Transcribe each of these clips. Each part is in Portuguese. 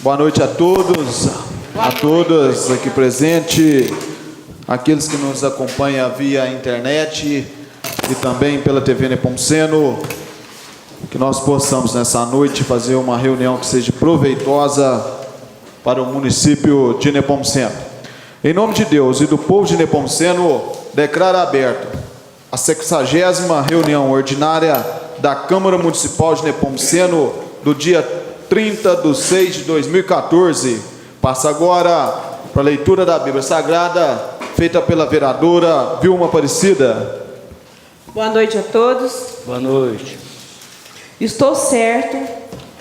Boa noite a todos, a todas aqui presentes, aqueles que nos acompanham via internet e também pela TV Nepomuceno, que nós possamos nessa noite fazer uma reunião que seja proveitosa para o município de Nepomuceno. Em nome de Deus e do povo de Nepomuceno, declaro aberto a 60ª reunião ordinária da Câmara Municipal de Nepomuceno do dia 30/6/2014. Passa agora para a leitura da Bíblia Sagrada, feita pela vereadora Vilma Aparecida. Boa noite a todos. Boa noite. Estou certo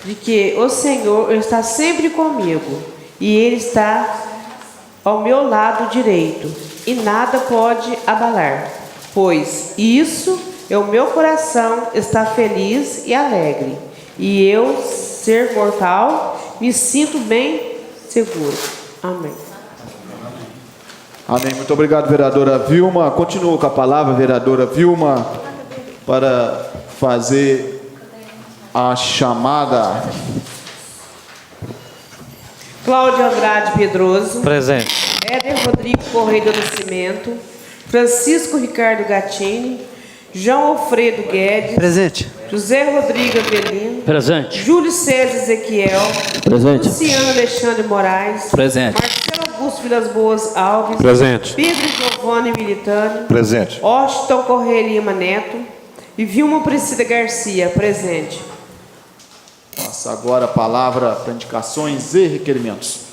de que o Senhor está sempre comigo e Ele está ao meu lado direito e nada pode abalar, pois isso é o meu coração está feliz e alegre e eu, ser mortal, me sinto bem seguro. Amém. Amém. Muito obrigado, vereadora Vilma. Continuo com a palavra, vereadora Vilma, para fazer a chamada. Cláudio Andrade Pedroso. Presente. Éder Rodrigo Correia do Nascimento. Francisco Ricardo Gattini. João Alfredo Guedes. Presente. José Rodrigo Avelino. Presente. Júlio César Ezequiel. Presente. Luciano Alexandre Moraes. Presente. Marcelo Augusto Vilas Boas Alves. Presente. Pedro Giovanni Militani. Presente. Washington Correia Lima Neto. E Vilma Aparecida Garcia. Presente. Passa agora a palavra para indicações e requerimentos.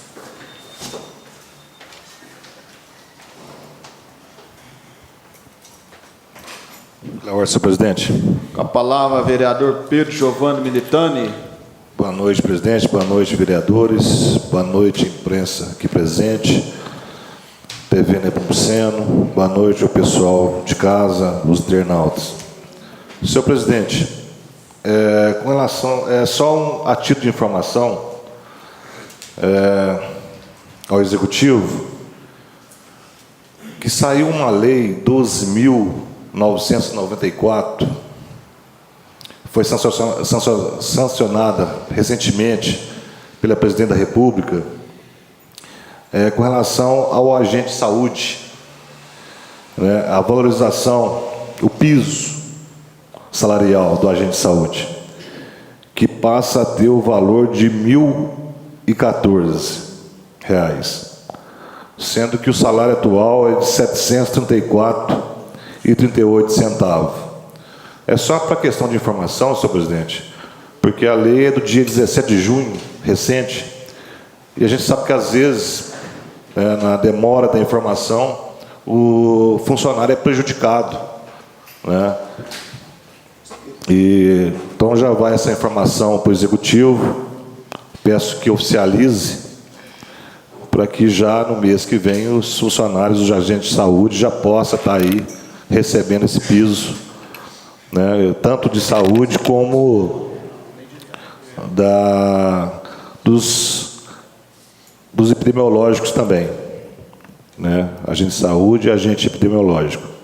A ordem, senhor presidente. Com a palavra, vereador Pedro Giovanni Militani. Boa noite, presidente. Boa noite, vereadores. Boa noite, imprensa aqui presente. TV Nepomuceno. Boa noite ao pessoal de casa, os internautas. Senhor presidente, com relação, só a título de informação ao Executivo, que saiu uma lei 12.994, foi sancionada recentemente pela Presidente da República, com relação ao agente de saúde, a valorização, o piso salarial do agente de saúde, que passa a ter o valor de R$ 1.014, sendo que o salário atual é de R$ 734,38. É só para questão de informação, senhor presidente, porque a lei é do dia 17 de junho, recente, e a gente sabe que às vezes, na demora da informação, o funcionário é prejudicado, né? E então já vai essa informação para o Executivo, peço que oficialize, para que já no mês que vem os funcionários, os agentes de saúde já possam estar aí recebendo esse piso, né, tanto de saúde como dos epidemiológicos também, né, agente de saúde e agente epidemiológico,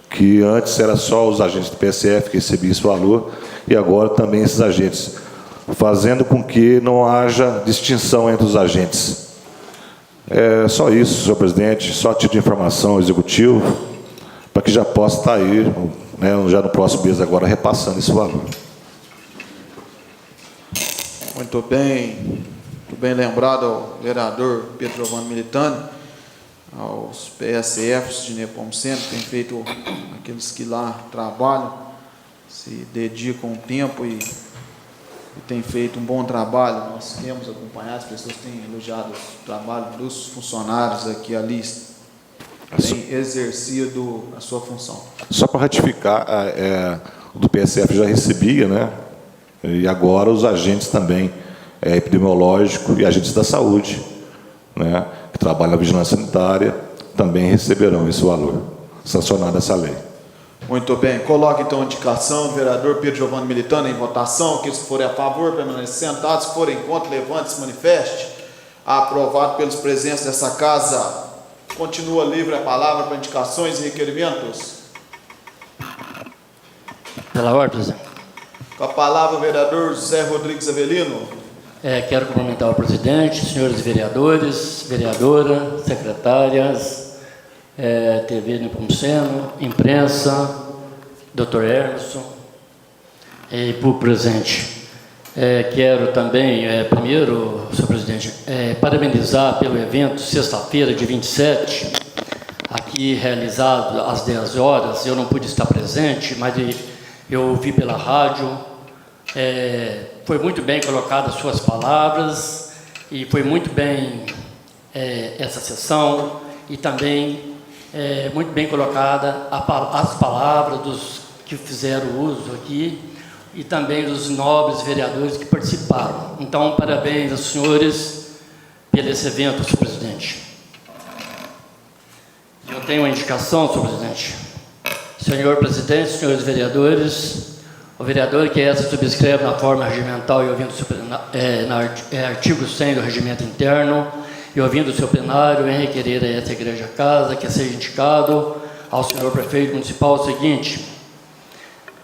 que antes era só os agentes do PSF que recebiam esse valor, e agora também esses agentes, fazendo com que não haja distinção entre os agentes. É só isso, senhor presidente, só a título de informação ao Executivo, para que já possa estar aí, né, já no próximo mês agora, repassando esse valor. Muito bem lembrado ao vereador Pedro Giovanni Militani, aos PSFs de Nepomuceno, que tem feito, aqueles que lá trabalham, se dedicam tempo e tem feito um bom trabalho. Nós temos acompanhado, as pessoas têm elogiado o trabalho dos funcionários aqui ali, têm exercido a sua função. Só para ratificar, o do PSF já recebia, né? E agora os agentes também, epidemiológico e agentes da saúde, né, que trabalham na vigilância sanitária, também receberão esse valor, sancionada essa lei. Muito bem, coloque então a indicação do vereador Pedro Giovanni Militani em votação. Aqueles que forem a favor, permaneçam sentados. Se forem contra, levante-se, manifeste. Aprovado pelos presentes dessa casa. Continua livre a palavra para indicações e requerimentos. Pela ordem, presidente. Com a palavra, o vereador José Rodrigues Avelino. Quero cumprimentar o presidente, senhores vereadores, vereadora, secretárias, TV Nepomuceno, imprensa, Dr. Emerson e público presente. Quero também, primeiro, senhor presidente, parabenizar pelo evento, sexta-feira, de 27, aqui realizado às 10 horas. Eu não pude estar presente, mas eu ouvi pela rádio. Foi muito bem colocadas as suas palavras e foi muito bem essa sessão e também muito bem colocada as palavras dos que fizeram uso aqui e também dos nobres vereadores que participaram. Então, parabéns aos senhores pelo esse evento, senhor presidente. Eu tenho uma indicação, senhor presidente. Senhor presidente, senhores vereadores, o vereador que essa subscreve na forma regimental e ouvindo artigo 100 do regimento interno e ouvindo o seu plenário em requerer a essa igreja casa que seja indicado ao senhor prefeito municipal o seguinte: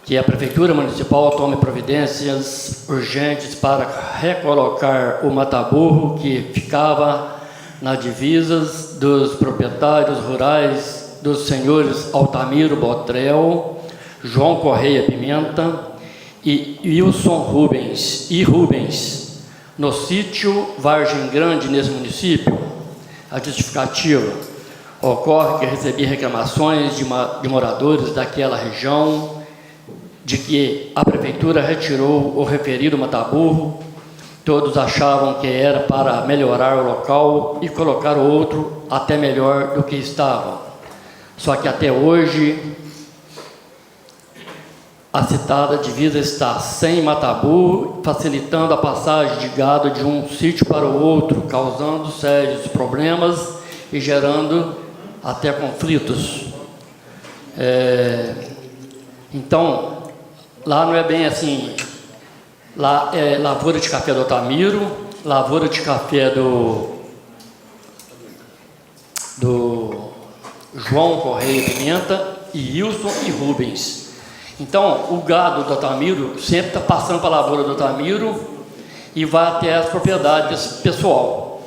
que a prefeitura municipal tome providências urgentes para recolocar o mataburro que ficava nas divisas dos proprietários rurais dos senhores Altamiro Botrel, João Correia Pimenta e Wilson Rubens no sítio Vargem Grande, nesse município. A justificativa: ocorre que recebi reclamações de moradores daquela região de que a prefeitura retirou o referido mataburro. Todos achavam que era para melhorar o local e colocar outro até melhor do que estava. Só que até hoje a citada divisa está sem mataburro, facilitando a passagem de gado de um sítio para o outro, causando sérios problemas e gerando até conflitos. Então, lá não é bem assim. Lá é lavoura de café do Altamiro, lavoura de café do João Correia Pimenta e Wilson e Rubens. Então, o gado do Altamiro sempre está passando para a lavoura do Altamiro e vai até as propriedades desse pessoal.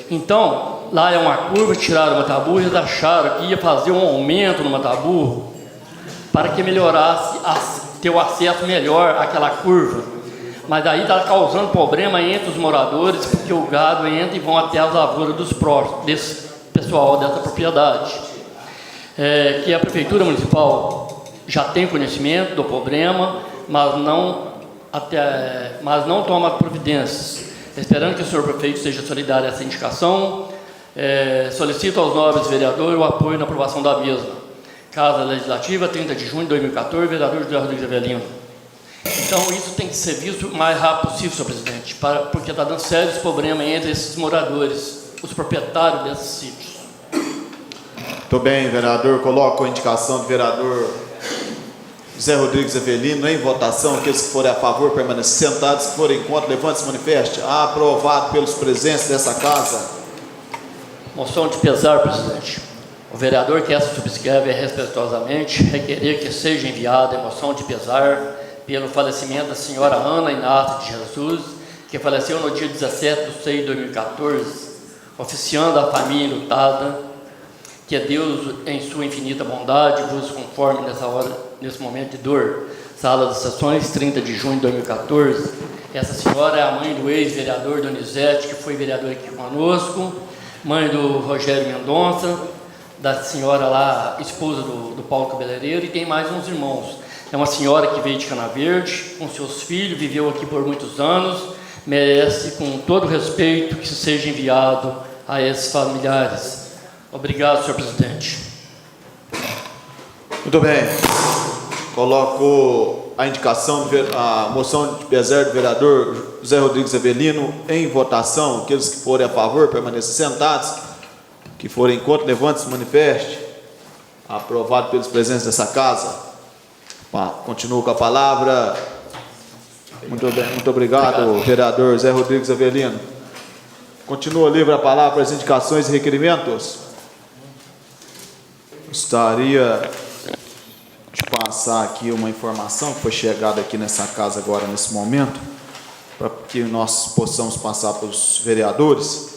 Então, lá é uma curva, tiraram o mataburro e eles acharam que ia fazer um aumento no mataburro para que melhorasse, ter o acesso melhor àquela curva. Mas aí está causando problema entre os moradores, porque o gado entra e vão até as lavouras dos próximos, desse pessoal, dessa propriedade. Que a Prefeitura Municipal já tem conhecimento do problema, mas não toma providências. Esperando que o senhor prefeito seja solidário a essa indicação, solicito aos nobres vereadores o apoio na aprovação da mesma. Casa Legislativa, 30 de junho de 2014, vereador José Rodrigues Avelino. Então, isso tem que ser visto o mais rápido possível, senhor presidente, porque está dando sérios problemas entre esses moradores, os proprietários desses sítios. Muito bem, vereador. Coloco a indicação do vereador José Rodrigues Avelino em votação. Aqueles que forem a favor, permaneçam sentados. Que forem contra, levante-se e manifeste. Aprovado pelos presentes dessa casa. Moção de pesar, presidente. O vereador que essa subscreve respeitosamente requerer que seja enviada a moção de pesar pelo falecimento da senhora Ana Inácio de Jesus, que faleceu no dia 17 de 6 de 2014, oficiando a família lutada, que Deus, em sua infinita bondade, vos conforme nesse momento de dor. Sala das Sessões, 30 de junho de 2014. Essa senhora é a mãe do ex-vereador Donizete, que foi vereador aqui conosco, mãe do Rogério Mendonça, da senhora lá, esposa do Paulo Cabeleireiro, e tem mais uns irmãos. É uma senhora que veio de Cana Verde, com seus filhos, viveu aqui por muitos anos, merece, com todo respeito, que seja enviado a esses familiares. Obrigado, senhor presidente. Muito bem. Coloco a indicação, a moção de pesar do vereador José Rodrigues Avelino em votação. Aqueles que forem a favor, permaneçam sentados. Que forem contra, levante-se e manifeste. Aprovado pelos presentes dessa casa. Continuo com a palavra. Muito bem, muito obrigado, vereador Zé Rodrigues Avelino. Continua livre a palavra para as indicações e requerimentos. Gostaria de passar aqui uma informação que foi chegada aqui nessa casa agora, nesse momento. para que nós possamos passar para os vereadores,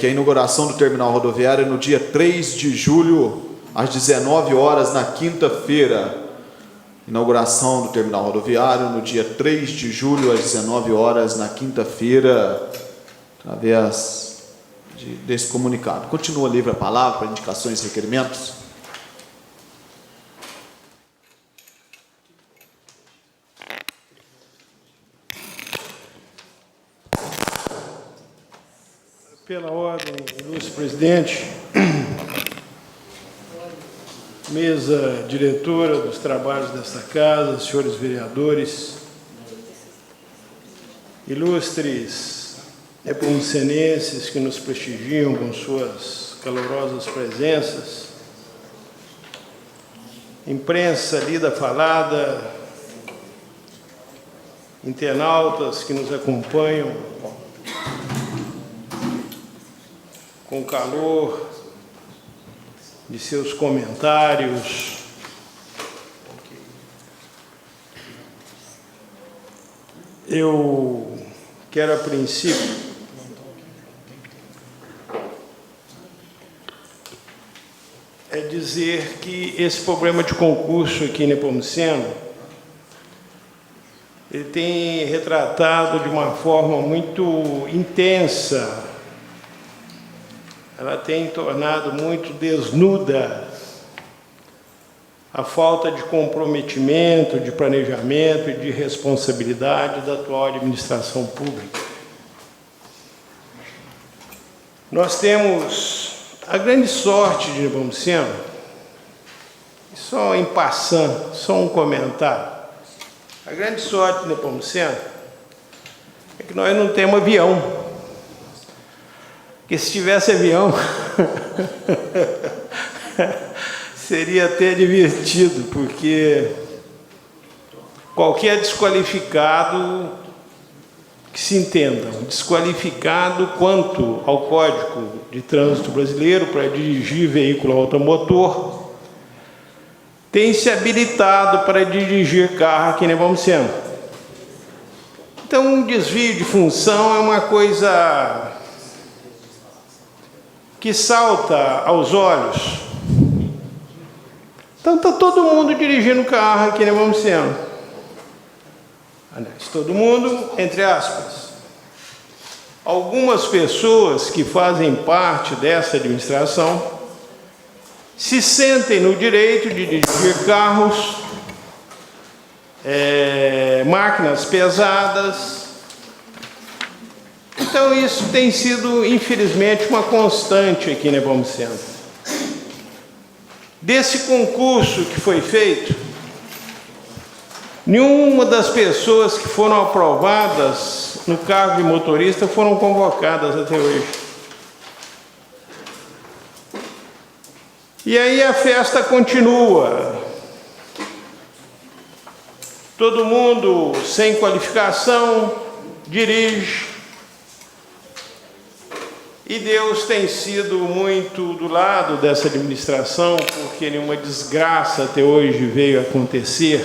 que a inauguração do terminal rodoviário é no dia 3 de julho, às 19 horas, na quinta-feira. Inauguração do terminal rodoviário no dia 3 de julho, às 19 horas, na quinta-feira, através desse comunicado. Continua livre a palavra para indicações e requerimentos. Pela ordem, ilustre presidente, mesa diretora dos trabalhos desta casa, senhores vereadores, ilustres nepomucenenses que nos prestigiam com suas calorosas presenças, imprensa lida falada, internautas que nos acompanham com o calor de seus comentários. Eu quero, a princípio, dizer que esse problema de concurso aqui em Nepomuceno, ele tem retratado de uma forma muito intensa, ela tem tornado muito desnuda a falta de comprometimento, de planejamento e de responsabilidade da atual administração pública. Nós temos a grande sorte de Nepomuceno, só em passant, só um comentário, a grande sorte de Nepomuceno é que nós não temos avião. Porque se tivesse avião, seria até divertido, porque qualquer desqualificado, que se entenda, desqualificado quanto ao Código de Trânsito Brasileiro para dirigir veículo automotor, tem se habilitado para dirigir carro aqui em Nepomuceno. Então, um desvio de função é uma coisa que salta aos olhos. Então, está todo mundo dirigindo carro aqui em Nepomuceno. Aliás, todo mundo, entre aspas. Algumas pessoas que fazem parte dessa administração se sentem no direito de dirigir carros, máquinas pesadas. Então, isso tem sido, infelizmente, uma constante aqui em Nepomuceno. Desse concurso que foi feito, nenhuma das pessoas que foram aprovadas no cargo de motorista foram convocadas até hoje. E aí a festa continua. Todo mundo sem qualificação dirige. E Deus tem sido muito do lado dessa administração, porque nenhuma desgraça até hoje veio a acontecer.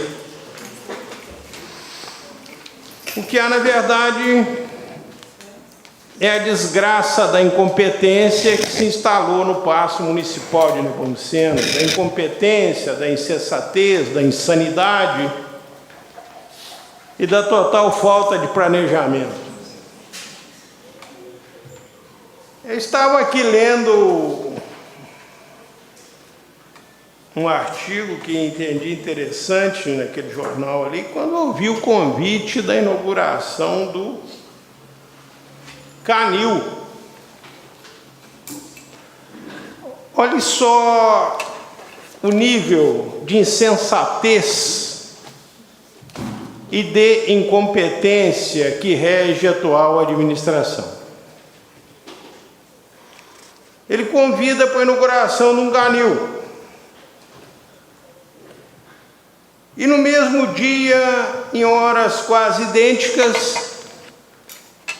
O que há, na verdade, é a desgraça da incompetência que se instalou no Paço Municipal de Nepomuceno, da incompetência, da insensatez, da insanidade e da total falta de planejamento. Eu estava aqui lendo um artigo que entendi interessante naquele jornal ali, quando ouvi o convite da inauguração do Canil. Olhe só o nível de insensatez e de incompetência que rege a atual administração. Ele convida para a inauguração de um canil. E no mesmo dia, em horas quase idênticas,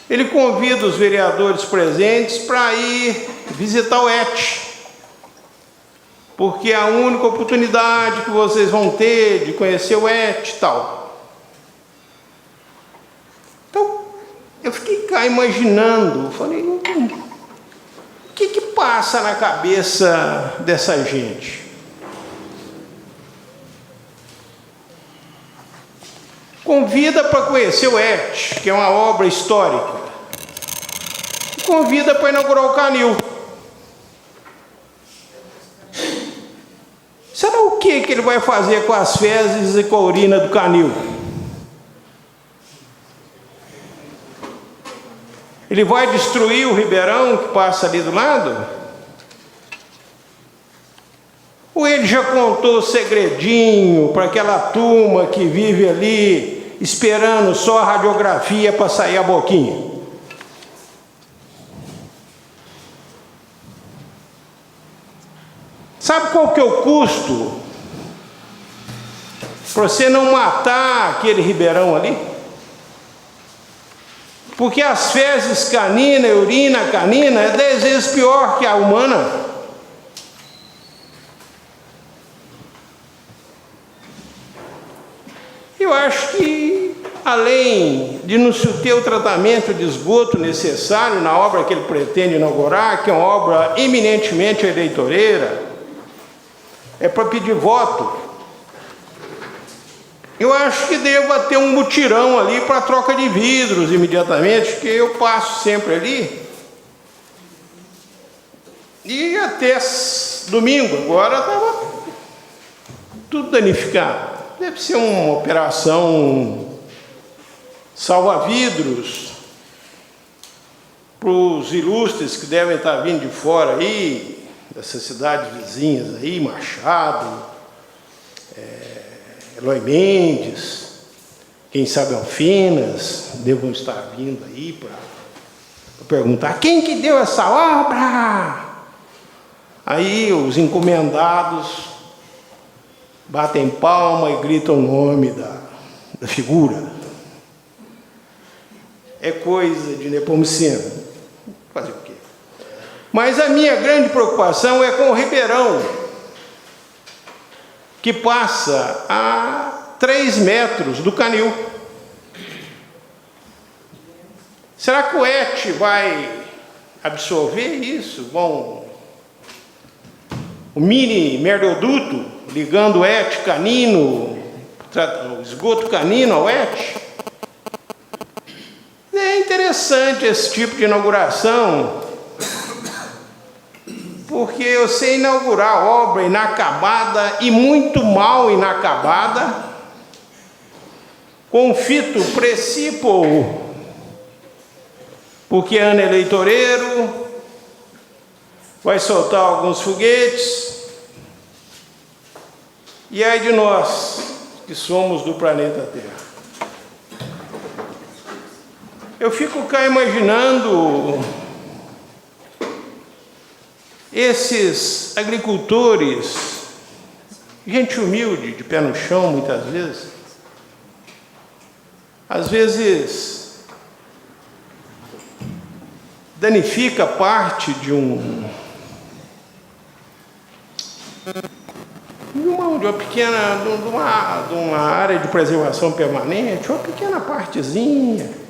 ele convida os vereadores presentes para ir visitar o ET, porque é a única oportunidade que vocês vão ter de conhecer o ET e tal. ficar imaginando, falei, o que passa na cabeça dessa gente? Convida para conhecer o ET, que é uma obra histórica. Convida para inaugurar o canil. Será o que ele vai fazer com as fezes e com a urina do canil? Ele vai destruir o ribeirão que passa ali do lado? Ou ele já contou o segredinho para aquela turma que vive ali esperando só a radiografia para sair a boquinha? Sabe qual que é o custo para você não matar aquele ribeirão ali? Porque as fezes caninas, a urina canina é 10 vezes pior que a humana. Eu acho que, além de não se ter o tratamento de esgoto necessário na obra que ele pretende inaugurar, que é uma obra eminentemente eleitoreira, é para pedir voto, eu acho que deva ter um mutirão ali para troca de vidros imediatamente, porque eu passo sempre ali. E até domingo, agora estava tudo danificado. Deve ser uma operação salva-vidros para os ilustres que devem estar vindo de fora aí, dessas cidades vizinhas aí, Machado, Eloy Mendes, quem sabe Alfinas, devam estar vindo aí para perguntar quem que deu essa obra? Aí os encomendados batem palma e gritam o nome da figura. É coisa de Nepomuceno. Fazer o quê? Mas a minha grande preocupação é com o ribeirão, que passa a 3 metros do canil. Será que o ET vai absorver isso? Bom, o mini merdoduto ligando o ET canino, o esgoto canino ao ET? É interessante esse tipo de inauguração, porque eu sei inaugurar obra inacabada e muito mal inacabada, com fito precípio, porque ano eleitoreiro, vai soltar alguns foguetes, e aí de nós, que somos do planeta Terra. Eu fico cá imaginando esses agricultores, gente humilde, de pé no chão muitas vezes, às vezes danifica parte de uma pequena, de uma área de preservação permanente, uma pequena partezinha,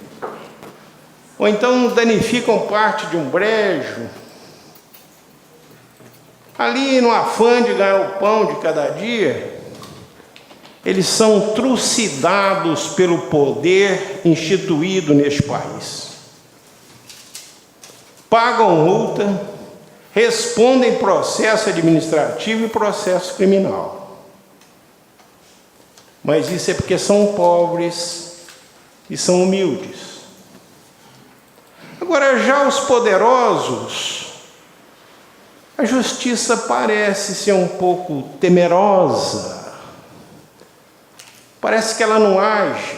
ou então danificam parte de um brejo, ali no afã de ganhar o pão de cada dia, eles são trucidados pelo poder instituído neste país. Pagam multa, respondem processo administrativo e processo criminal. Mas isso é porque são pobres e são humildes. Agora, já os poderosos, a justiça parece ser um pouco temerosa. Parece que ela não age.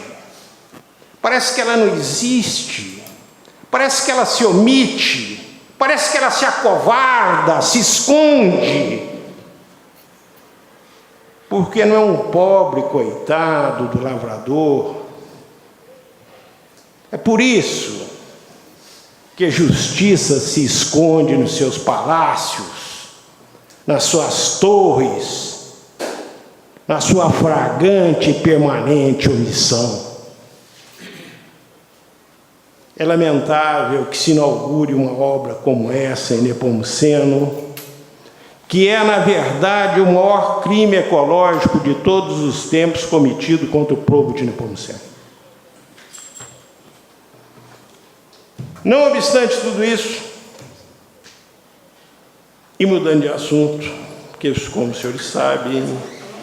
Parece que ela não existe. Parece que ela se omite. Parece que ela se acovarda, se esconde. Porque não é um pobre coitado do lavrador. É por isso que a justiça se esconde nos seus palácios, nas suas torres, na sua fragante e permanente omissão. É lamentável que se inaugure uma obra como essa em Nepomuceno, que é, na verdade, o maior crime ecológico de todos os tempos cometido contra o povo de Nepomuceno. Não obstante tudo isso, e mudando de assunto, porque, como os senhores sabem,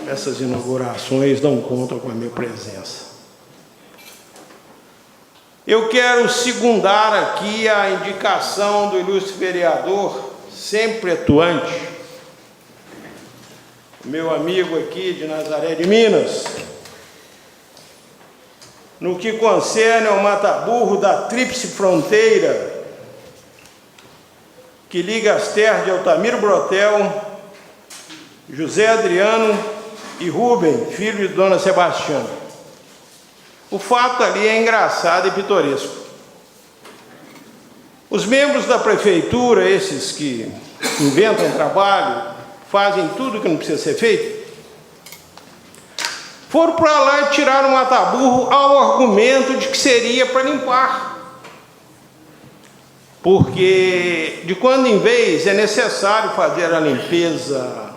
essas inaugurações não contam com a minha presença. Eu quero secundar aqui a indicação do ilustre vereador, sempre atuante, meu amigo aqui de Nazaré de Minas, no que concerne ao mataburro da tríplice fronteira que liga as terras de Altamiro Brotel, José Adriano e Rubem, filho de Dona Sebastiana. O fato ali é engraçado e pitoresco. Os membros da prefeitura, esses que inventam trabalho, fazem tudo que não precisa ser feito, foram para lá e tiraram o mataburro ao argumento de que seria para limpar. Porque de quando em vez é necessário fazer a limpeza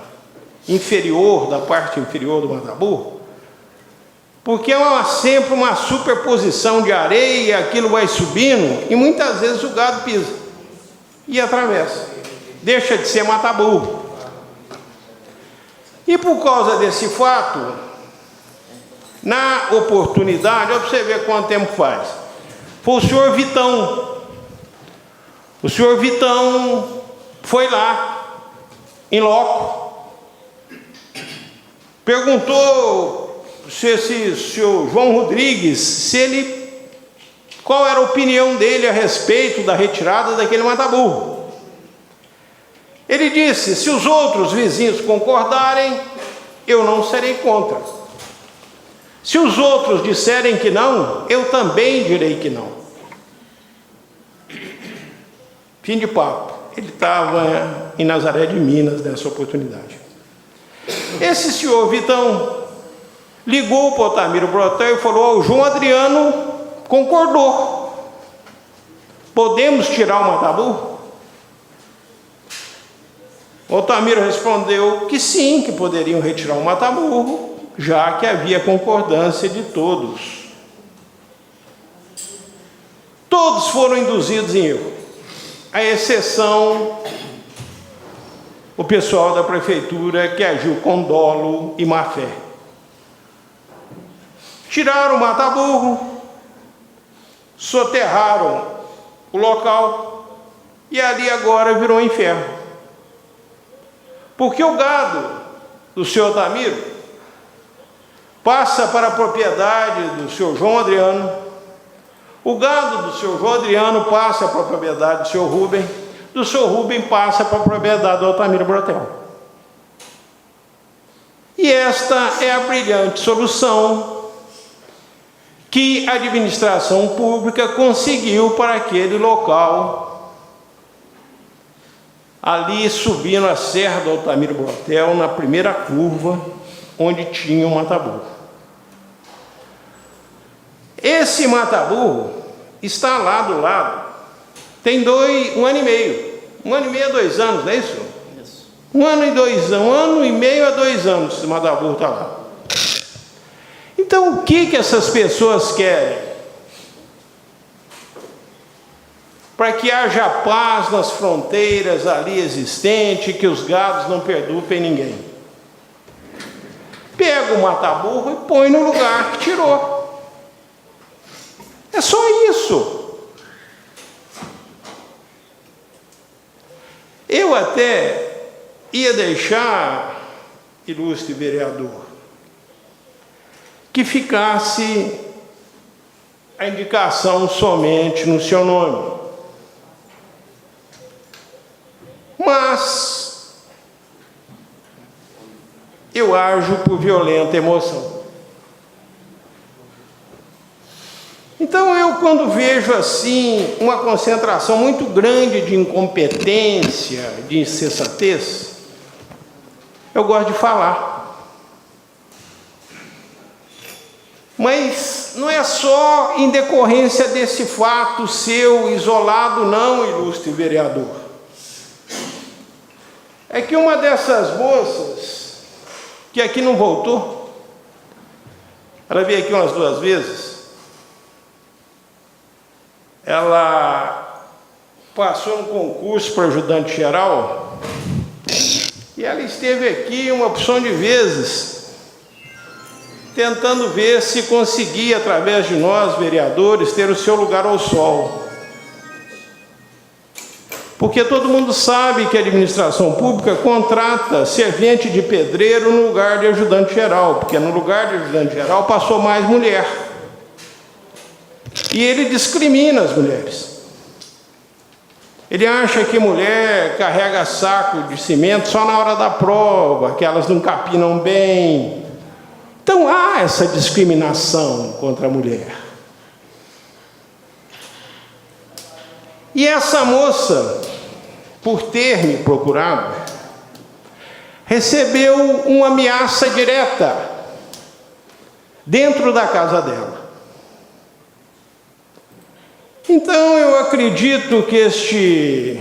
inferior, da parte inferior do mataburro, porque é sempre uma superposição de areia, e aquilo vai subindo, e muitas vezes o gado pisa e atravessa. Deixa de ser mataburro. E por causa desse fato, na oportunidade, olha para você ver quanto tempo faz, foi o senhor Vitão. O senhor Vitão foi lá, em loco, perguntou se esse senhor João Rodrigues, qual era a opinião dele a respeito da retirada daquele mataburro. Ele disse: se os outros vizinhos concordarem, eu não serei contra. Se os outros disserem que não, eu também direi que não. Fim de papo. Ele estava em Nazaré de Minas nessa oportunidade. Esse senhor Vitão ligou para o Altamiro Brotel e falou: o João Adriano concordou. Podemos tirar o mataburro? O Altamiro respondeu que sim, que poderiam retirar o mataburro, já que havia concordância de todos. Todos foram induzidos em erro, à exceção o pessoal da prefeitura, que agiu com dolo e má fé. Tiraram o mataburro, soterraram o local, e ali agora virou um inferno. Porque o gado do senhor Altamiro passa para a propriedade do senhor João Adriano, o gado do senhor João Adriano passa para a propriedade do senhor Rubem, do senhor Rubem passa para a propriedade do Altamiro Brotel. E esta é a brilhante solução que a administração pública conseguiu para aquele local, ali subindo a serra do Altamiro Brotel, na primeira curva, onde tinha um mataburro. Esse mataburro está lá do lado, tem 1 ano e meio. 1 ano e meio a 2 anos, não é isso? Isso. 1 ano e 2 anos, 1 ano e meio a 2 anos, esse mataburro está lá. Então, o que essas pessoas querem? Para que haja paz nas fronteiras ali existentes, que os gados não perturbem ninguém. Pega o mataburro e põe no lugar que tirou. É só isso. Eu até ia deixar, ilustre vereador, que ficasse a indicação somente no seu nome. Mas eu ajo por violenta emoção. Então eu, quando vejo assim uma concentração muito grande de incompetência, de insensatez, eu gosto de falar. Mas não é só em decorrência desse fato seu isolado, não, ilustre vereador. É que uma dessas moças, que aqui não voltou, ela veio aqui umas 2 vezes, ela passou no concurso para ajudante geral e ela esteve aqui uma opção de vezes, tentando ver se conseguia, através de nós, vereadores, ter o seu lugar ao sol. Porque todo mundo sabe que a administração pública contrata servente de pedreiro no lugar de ajudante geral, porque no lugar de ajudante geral passou mais mulher. E ele discrimina as mulheres. Ele acha que mulher carrega saco de cimento só na hora da prova, que elas não capinam bem. Então há essa discriminação contra a mulher. E essa moça, por ter me procurado, recebeu uma ameaça direta dentro da casa dela. Então eu acredito que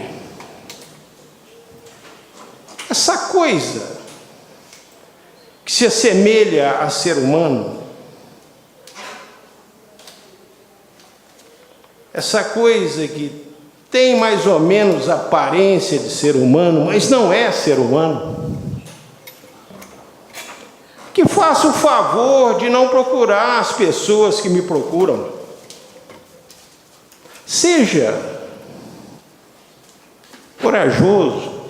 essa coisa que se assemelha a ser humano, essa coisa que tem mais ou menos aparência de ser humano, mas não é ser humano, que faça o favor de não procurar as pessoas que me procuram. Seja corajoso,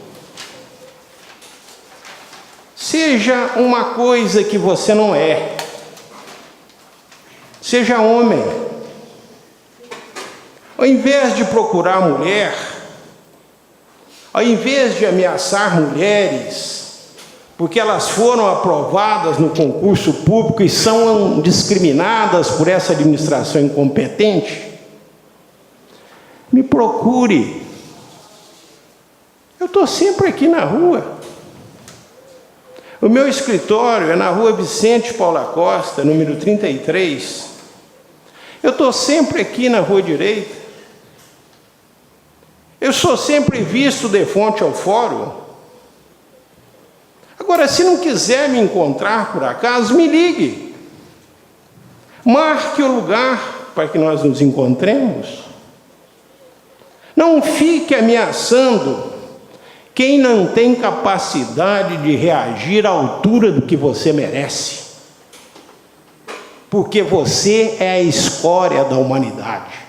seja uma coisa que você não é, seja homem. Ao invés de procurar mulher, ao invés de ameaçar mulheres, porque elas foram aprovadas no concurso público e são discriminadas por essa administração incompetente, me procure. Eu estou sempre aqui na rua. O meu escritório é na rua Vicente Paula Costa, número 33. Eu estou sempre aqui na rua direita. Eu sou sempre visto de frente ao fórum. Agora, se não quiser me encontrar por acaso, me ligue. Marque o lugar para que nós nos encontremos. Não fique ameaçando quem não tem capacidade de reagir à altura do que você merece. Porque você é a escória da humanidade.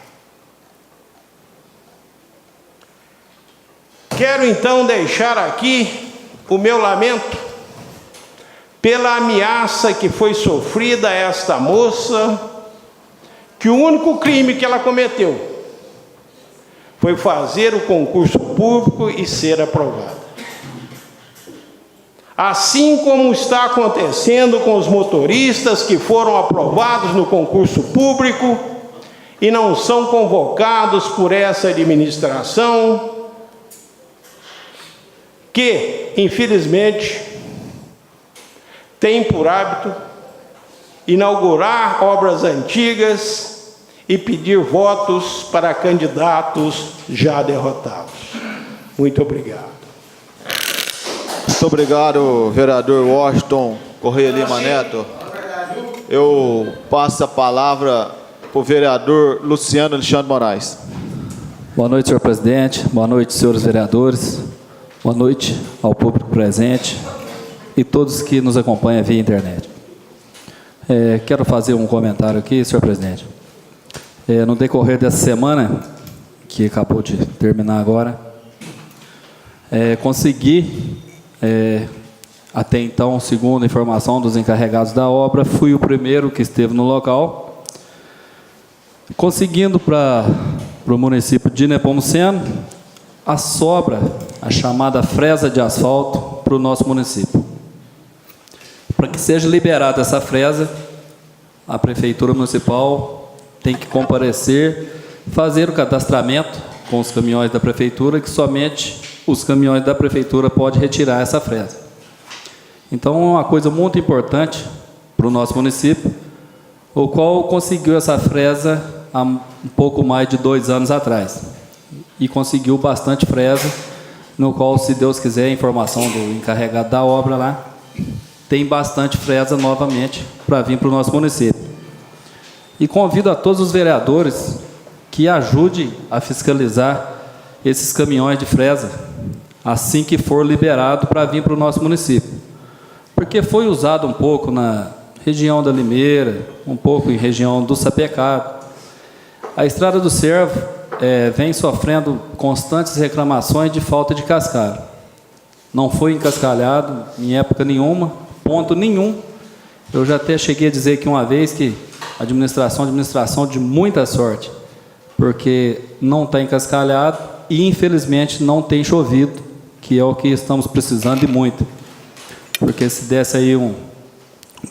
Quero então deixar aqui o meu lamento pela ameaça que foi sofrida a esta moça, que o único crime que ela cometeu foi fazer o concurso público e ser aprovada. Assim como está acontecendo com os motoristas que foram aprovados no concurso público e não são convocados por essa administração, que, infelizmente, tem por hábito inaugurar obras antigas e pedir votos para candidatos já derrotados. Muito obrigado. Muito obrigado, vereador Washington Correia Lima Neto. Eu passo a palavra para o vereador Luciano Alexandre Moraes. Boa noite, senhor presidente. Boa noite, senhores vereadores. Boa noite ao público presente e todos que nos acompanham via internet. Quero fazer um comentário aqui, senhor presidente. No decorrer dessa semana, que acabou de terminar agora, consegui, até então, segundo a informação dos encarregados da obra, fui o primeiro que esteve no local, conseguindo para o município de Nepomuceno a sobra, a chamada fresa de asfalto para o nosso município. Para que seja liberada essa fresa, a Prefeitura Municipal tem que comparecer, fazer o cadastramento com os caminhões da Prefeitura, que somente os caminhões da Prefeitura podem retirar essa fresa. Então, é uma coisa muito importante para o nosso município, o qual conseguiu essa fresa há um pouco mais de 2 anos atrás. E conseguiu bastante fresa, no qual, se Deus quiser, a informação do encarregado da obra lá, tem bastante fresa novamente para vir para o nosso município. E convido a todos os vereadores que ajudem a fiscalizar esses caminhões de fresa, assim que for liberado para vir para o nosso município. Porque foi usado um pouco na região da Limeira, um pouco em região do Sapecado. A Estrada do Cervo vem sofrendo constantes reclamações de falta de cascalho. Não foi encascalhado em época nenhuma, ponto nenhum. Eu já até cheguei a dizer que uma vez que a administração de muita sorte, porque não está encascalhado e infelizmente não tem chovido, que é o que estamos precisando e muito. Porque se desse aí um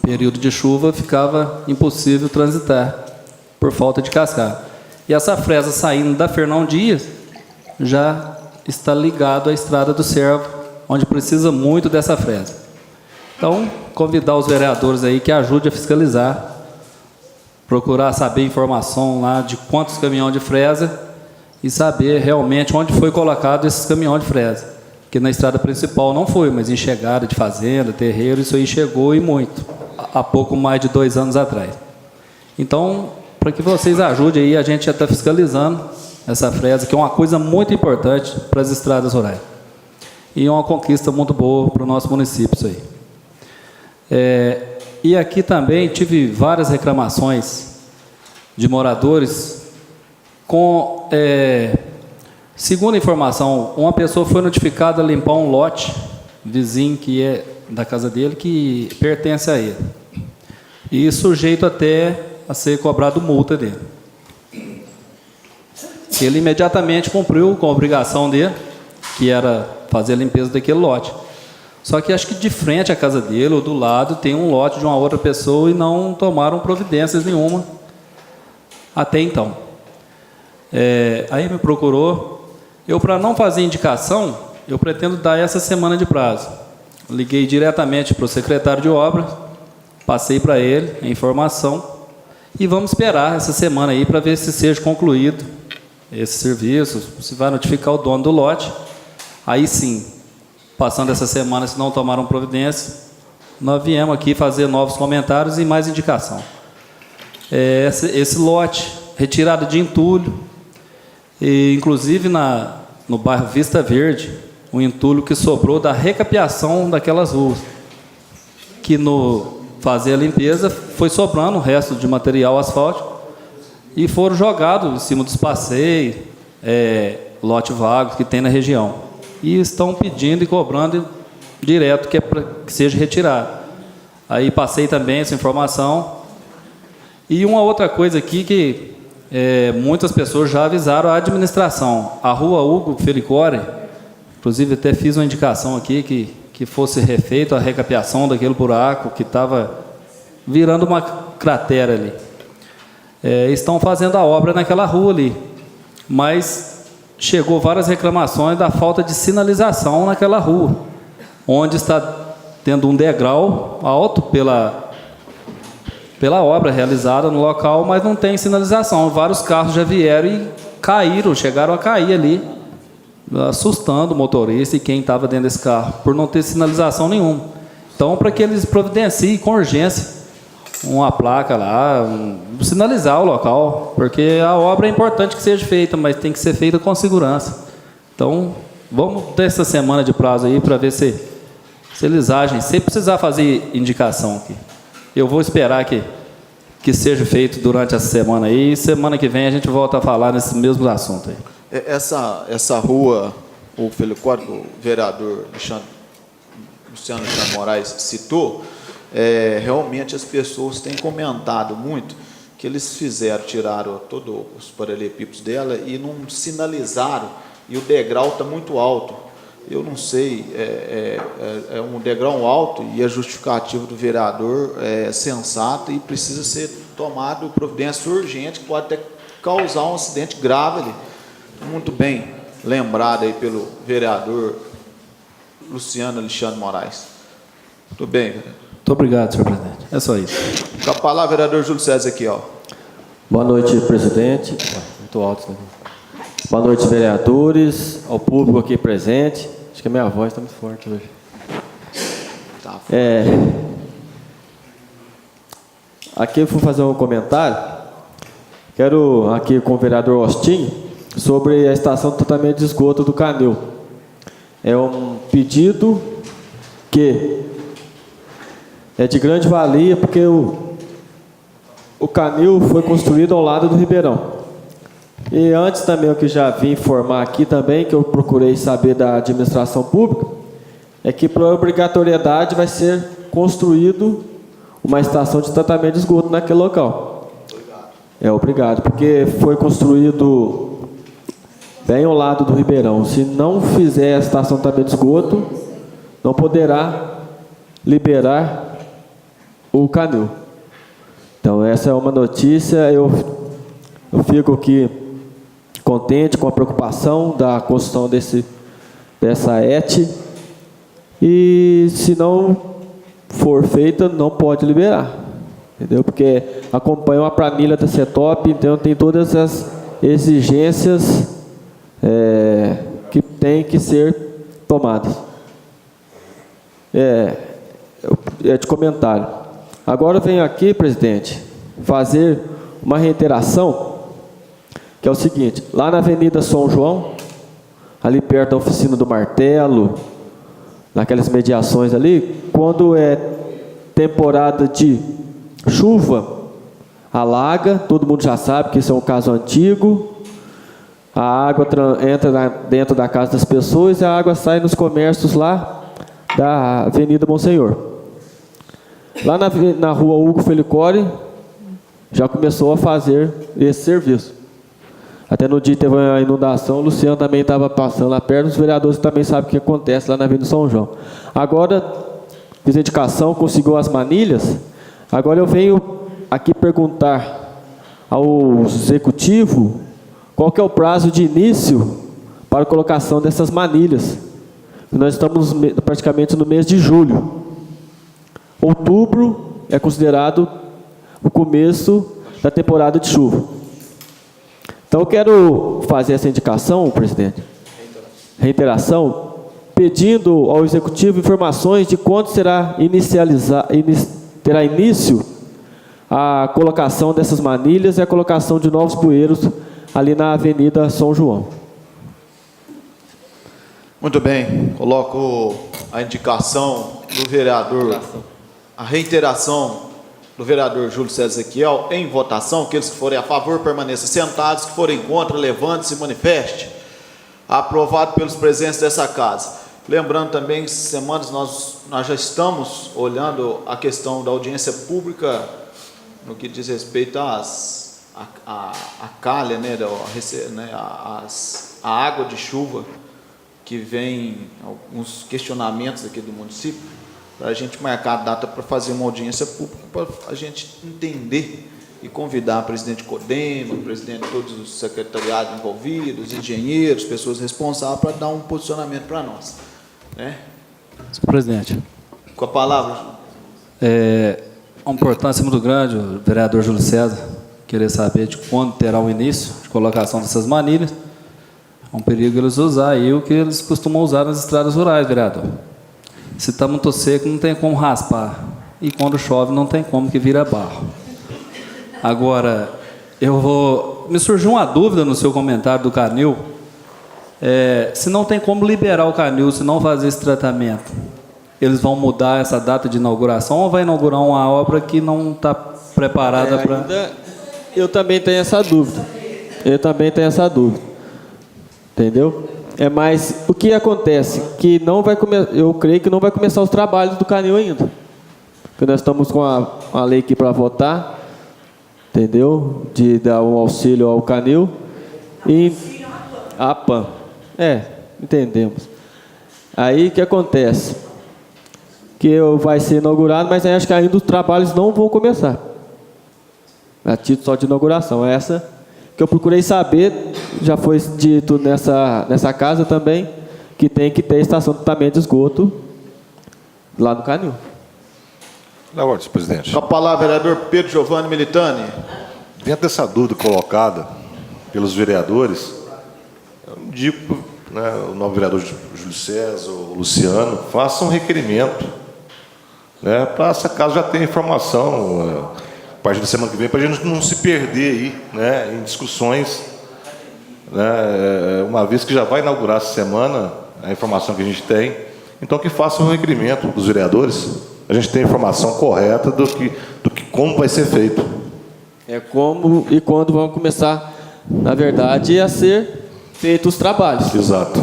período de chuva, ficava impossível transitar por falta de cascalho. E essa fresa saindo da Fernão Dias já está ligado à Estrada do Cervo, onde precisa muito dessa fresa. Então, convidar os vereadores aí que ajudem a fiscalizar, procurar saber informação lá de quantos caminhões de fresa e saber realmente onde foi colocado esses caminhões de fresa. Porque na estrada principal não foi, mas em chegada de fazenda, terreiro, isso aí chegou e muito, há pouco mais de 2 anos atrás. Então, para que vocês ajudem aí, a gente já está fiscalizando essa fresa, que é uma coisa muito importante para as estradas rurais. E é uma conquista muito boa para o nosso município, isso aí. E aqui também tive várias reclamações de moradores com, segundo a informação, uma pessoa foi notificada a limpar um lote vizinho que é da casa dele, que pertence a ele. E sujeito até a ser cobrado multa dele. Ele imediatamente cumpriu com a obrigação dele, que era fazer a limpeza daquele lote. Só que acho que de frente à casa dele, ou do lado, tem um lote de uma outra pessoa e não tomaram providências nenhuma até então. Aí me procurou. Eu, para não fazer indicação, eu pretendo dar essa semana de prazo. Liguei diretamente para o secretário de obras, passei para ele a informação e vamos esperar essa semana aí para ver se seja concluído esse serviço, se vai notificar o dono do lote. Aí sim, passando essa semana, se não tomaram providência, nós viemos aqui fazer novos comentários e mais indicação. Esse lote, retirada de entulho, e inclusive no bairro Vista Verde, um entulho que sobrou da recapeação daquelas ruas, que no fazer a limpeza foi sobrando o resto de material asfáltico e foram jogados em cima dos passeios, lote vago que tem na região. E estão pedindo e cobrando direto que para que seja retirado. Aí passei também essa informação. E uma outra coisa aqui que muitas pessoas já avisaram a administração. A rua Hugo Felicore, inclusive até fiz uma indicação aqui que fosse refeito a recapeação daquele buraco que estava virando uma cratera ali. Estão fazendo a obra naquela rua ali, mas chegou várias reclamações da falta de sinalização naquela rua, onde está tendo um degrau alto pela obra realizada no local, mas não tem sinalização. Vários carros já vieram e caíram, chegaram a cair ali, assustando o motorista e quem estava dentro desse carro, por não ter sinalização nenhuma. Então, para que eles providenciem com urgência uma placa lá, sinalizar o local, porque a obra é importante que seja feita, mas tem que ser feita com segurança. Então, vamos ter essa semana de prazo aí para ver se eles agem, sem precisar fazer indicação aqui. Eu vou esperar que seja feito durante essa semana aí, e semana que vem a gente volta a falar nesses mesmos assuntos aí. Essa rua, o Felicore, o vereador Luciano Moraes citou, realmente as pessoas têm comentado muito que eles tiraram todos os paralelepípedos dela e não sinalizaram, e o degrau está muito alto. Eu não sei, é um degrau alto e a justificativa do vereador é sensata e precisa ser tomado providência urgente, que pode até causar um acidente grave ali. Muito bem lembrado aí pelo vereador Luciano Alexandre Moraes. Muito bem, vereador. Muito obrigado, senhor presidente. É só isso. Com a palavra, vereador Júlio César aqui, ó. Boa noite, presidente. Muito alto, né? Boa noite, vereadores, ao público aqui presente. Acho que a minha voz está muito forte hoje. Aqui eu vou fazer um comentário. Quero aqui com o vereador Austin sobre a estação de tratamento de esgoto do Canil. É um pedido que é de grande valia, porque o Canil foi construído ao lado do Ribeirão. E antes também, o que já vim informar aqui também, que eu procurei saber da administração pública, é que por obrigatoriedade vai ser construído uma estação de tratamento de esgoto naquele local. Obrigado, porque foi construído bem ao lado do Ribeirão. Se não fizer a estação de tratamento de esgoto, não poderá liberar o Canil. Então, essa é uma notícia. Eu fico aqui contente com a preocupação da construção dessa ET. E se não for feita, não pode liberar. Entendeu? Porque acompanha uma planilha da CETOP, então tem todas as exigências que têm que ser tomadas. É de comentário. Agora eu venho aqui, presidente, fazer uma reiteração, que é o seguinte: lá na Avenida São João, ali perto da oficina do martelo, naquelas mediações ali, quando é temporada de chuva, alaga, todo mundo já sabe que isso é um caso antigo, a água entra dentro da casa das pessoas e a água sai nos comércios lá da Avenida Monsenhor. Lá na rua Hugo Felicore, já começou a fazer esse serviço. Até no dia que teve uma inundação, o Luciano também estava passando lá perto, os vereadores também sabem o que acontece lá na Avenida São João. Agora, fiz a indicação, conseguiu as manilhas, agora eu venho aqui perguntar ao executivo qual que é o prazo de início para a colocação dessas manilhas. Nós estamos praticamente no mês de julho. Outubro é considerado o começo da temporada de chuva. Então eu quero fazer essa indicação, presidente, reiteração, pedindo ao executivo informações de quando terá início a colocação dessas manilhas e a colocação de novos bueiros ali na Avenida São João. Muito bem, coloco a indicação do vereador, a reiteração do vereador Júlio César Ezequiel em votação. Aqueles que forem a favor permaneçam sentados, que forem contra, levante-se e manifeste. Aprovado pelos presentes dessa casa. Lembrando também que semanas nós já estamos olhando a questão da audiência pública no que diz respeito a calha, né, a água de chuva, que vem alguns questionamentos aqui do município, para a gente marcar a data para fazer uma audiência pública, para a gente entender e convidar o presidente Codema, o presidente de todos os secretariados envolvidos, engenheiros, pessoas responsáveis, para dar um posicionamento para nós. Né? Senhor presidente. Com a palavra. É uma importância muito grande, o vereador Júlio César, querer saber de quando terá o início de colocação dessas manilhas. É um perigo eles usar aí o que eles costumam usar nas estradas rurais, vereador. Se está muito seco, não tem como raspar. E quando chove, não tem como, que vira barro. Agora, me surgiu uma dúvida no seu comentário do Canil. Se não tem como liberar o Canil, se não fazer esse tratamento, eles vão mudar essa data de inauguração ou vai inaugurar uma obra que não está preparada para... Eu também tenho essa dúvida. Entendeu? Mas o que acontece? Que não vai eu creio que não vai começar os trabalhos do Canil ainda. Porque nós estamos com a lei aqui para votar, entendeu? De dar um auxílio ao Canil. E a PAN. Entendemos. Aí o que acontece? Que vai ser inaugurado, mas aí acho que ainda os trabalhos não vão começar. A título só de inauguração. Essa que eu procurei saber, já foi dito nessa casa também, que tem que ter estação de tratamento de esgoto lá no Canil. Na ordem, senhor presidente. Com a palavra, vereador Pedro Giovanni Militani. Dentro dessa dúvida colocada pelos vereadores, eu digo, né, o novo vereador Júlio César, o Luciano, faça um requerimento, né, para essa casa já ter informação a partir da semana que vem, para a gente não se perder aí, né, em discussões, né, uma vez que já vai inaugurar essa semana a informação que a gente tem. Então, que faça um requerimento dos vereadores, a gente tem a informação correta do que como vai ser feito. É como e quando vão começar, na verdade, a ser feitos os trabalhos. Exato.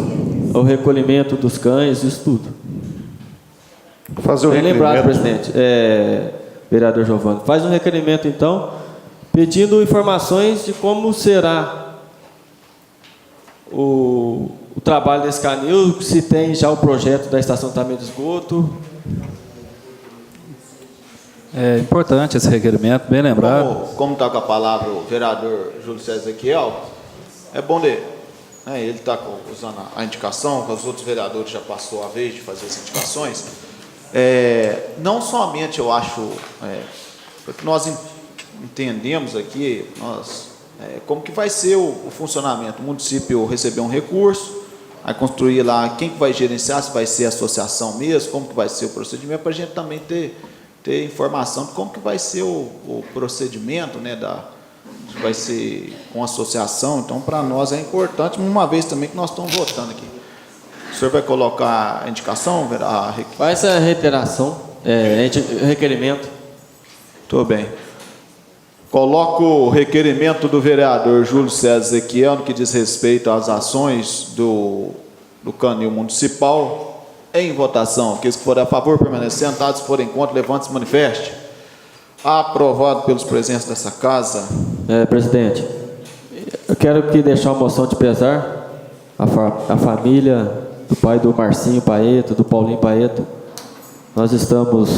O recolhimento dos cães, isso tudo. Fazer o Bem lembrado, requerimento. presidente. Vereador Giovanni, faz um requerimento, então, pedindo informações de como será o trabalho desse canil, se tem já o projeto da estação de tratamento de esgoto. É importante esse requerimento, bem lembrado. Como está com a palavra o vereador Júlio César Ezequiel, é bom ele está usando a indicação, que os outros vereadores já passou a vez de fazer as indicações. Não somente eu acho, porque nós entendemos aqui, como que vai ser o funcionamento. O município receber um recurso, aí construir lá, quem que vai gerenciar, se vai ser a associação mesmo, como que vai ser o procedimento, para a gente também ter informação de como que vai ser o procedimento, né, vai ser com associação. Então, para nós é importante, uma vez também que nós estamos votando aqui. O senhor vai colocar a indicação? Faz a reiteração, requerimento. Tudo bem. Coloco o requerimento do vereador Júlio César Ezequiel, no que diz respeito às ações do canil municipal, em votação. Aqueles que forem a favor, permaneçam sentados. Se forem contra, levante-se e manifeste. Aprovado pelos presentes dessa casa. Presidente, eu quero aqui deixar uma moção de pesar à família do pai do Marcinho Paeta, do Paulinho Paeta. Nós estamos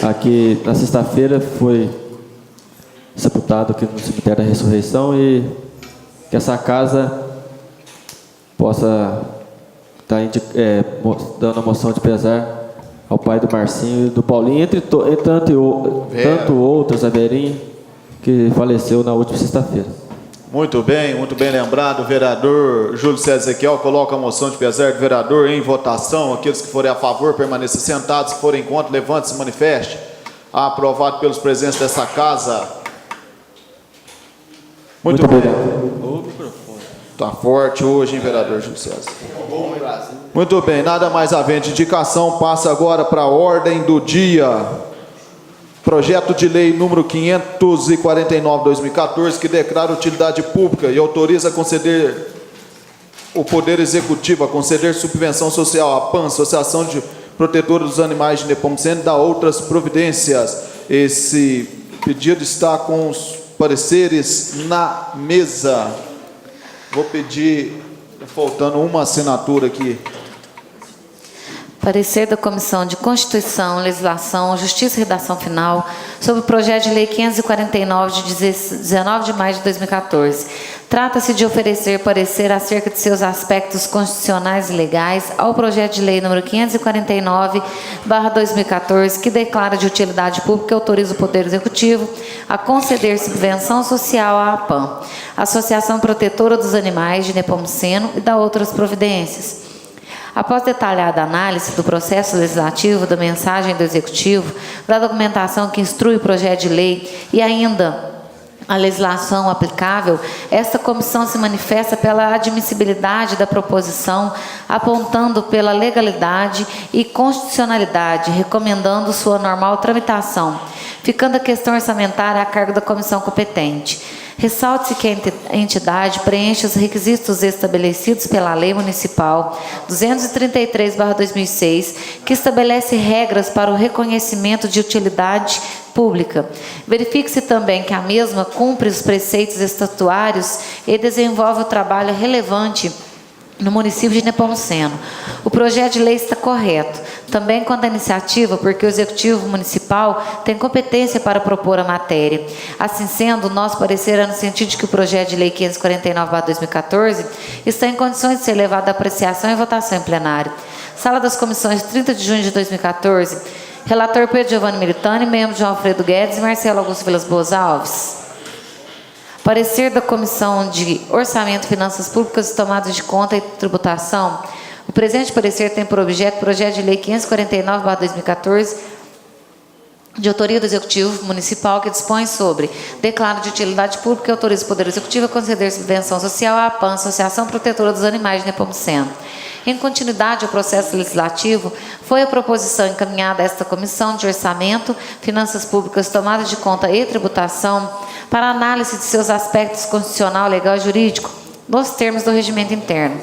aqui, na sexta-feira, foi sepultado aqui no cemitério da Ressurreição, e que essa casa possa estar dando a moção de pesar ao pai do Marcinho e do Paulinho, entre tanto outros, a Verinha, que faleceu na última sexta-feira. Muito bem lembrado. O vereador Júlio César Ezequiel coloca a moção de pesar do vereador em votação. Aqueles que forem a favor, permaneçam sentados. Se forem contra, levante-se e manifeste. Aprovado pelos presentes dessa casa. Muito bem. Está forte hoje, hein, vereador Júlio César? Muito bem, nada mais havendo indicação, passa agora para a ordem do dia. Projeto de lei número 549/2014, que declara utilidade pública e autoriza a conceder o Poder Executivo a conceder subvenção social à PAN, Associação de Protetora dos Animais de Nepomuceno, e dá outras providências. Esse pedido está com os pareceres na mesa. Vou pedir, faltando uma assinatura aqui. Parecer da Comissão de Constituição, Legislação, Justiça e Redação Final sobre o projeto de lei 549 de 19 de maio de 2014. Trata-se de oferecer parecer acerca de seus aspectos constitucionais e legais ao projeto de lei número 549/2014, que declara de utilidade pública e autoriza o Poder Executivo a conceder subvenção social à APAN, Associação Protetora dos Animais de Nepomuceno, e dá outras providências. Após detalhada análise do processo legislativo, da mensagem do Executivo, da documentação que instrui o projeto de lei e ainda a legislação aplicável, esta comissão se manifesta pela admissibilidade da proposição, apontando pela legalidade e constitucionalidade, recomendando sua normal tramitação, ficando a questão orçamentária a cargo da comissão competente. Ressalte-se que a entidade preenche os requisitos estabelecidos pela Lei Municipal 233/2006, que estabelece regras para o reconhecimento de utilidade pública. Verifique-se também que a mesma cumpre os preceitos estatutários e desenvolve o trabalho relevante no município de Nepomuceno. O projeto de lei está correto, também quanto à iniciativa, porque o Executivo Municipal tem competência para propor a matéria. Assim sendo, nosso parecer é no sentido de que o projeto de lei 549/2014 está em condições de ser levado à apreciação e votação em plenário. Sala das Comissões, 30 de junho de 2014, Relator Pedro Giovanni Militani, membro João Alfredo Guedes e Marcelo Augusto Vilas Boas Alves. Parecer da Comissão de Orçamento, Finanças Públicas e Tomadas de Conta e Tributação. O presente parecer tem por objeto o projeto de lei 549/2014, de autoria do Executivo Municipal, que dispõe sobre declaro de utilidade pública e autoriza o Poder Executivo a conceder subvenção social à APAN, Associação Protetora dos Animais de Nepomuceno. Em continuidade ao processo legislativo, foi a proposição encaminhada a esta Comissão de Orçamento, Finanças Públicas, Tomada de Conta e Tributação para análise de seus aspectos constitucional, legal e jurídico, nos termos do regimento interno.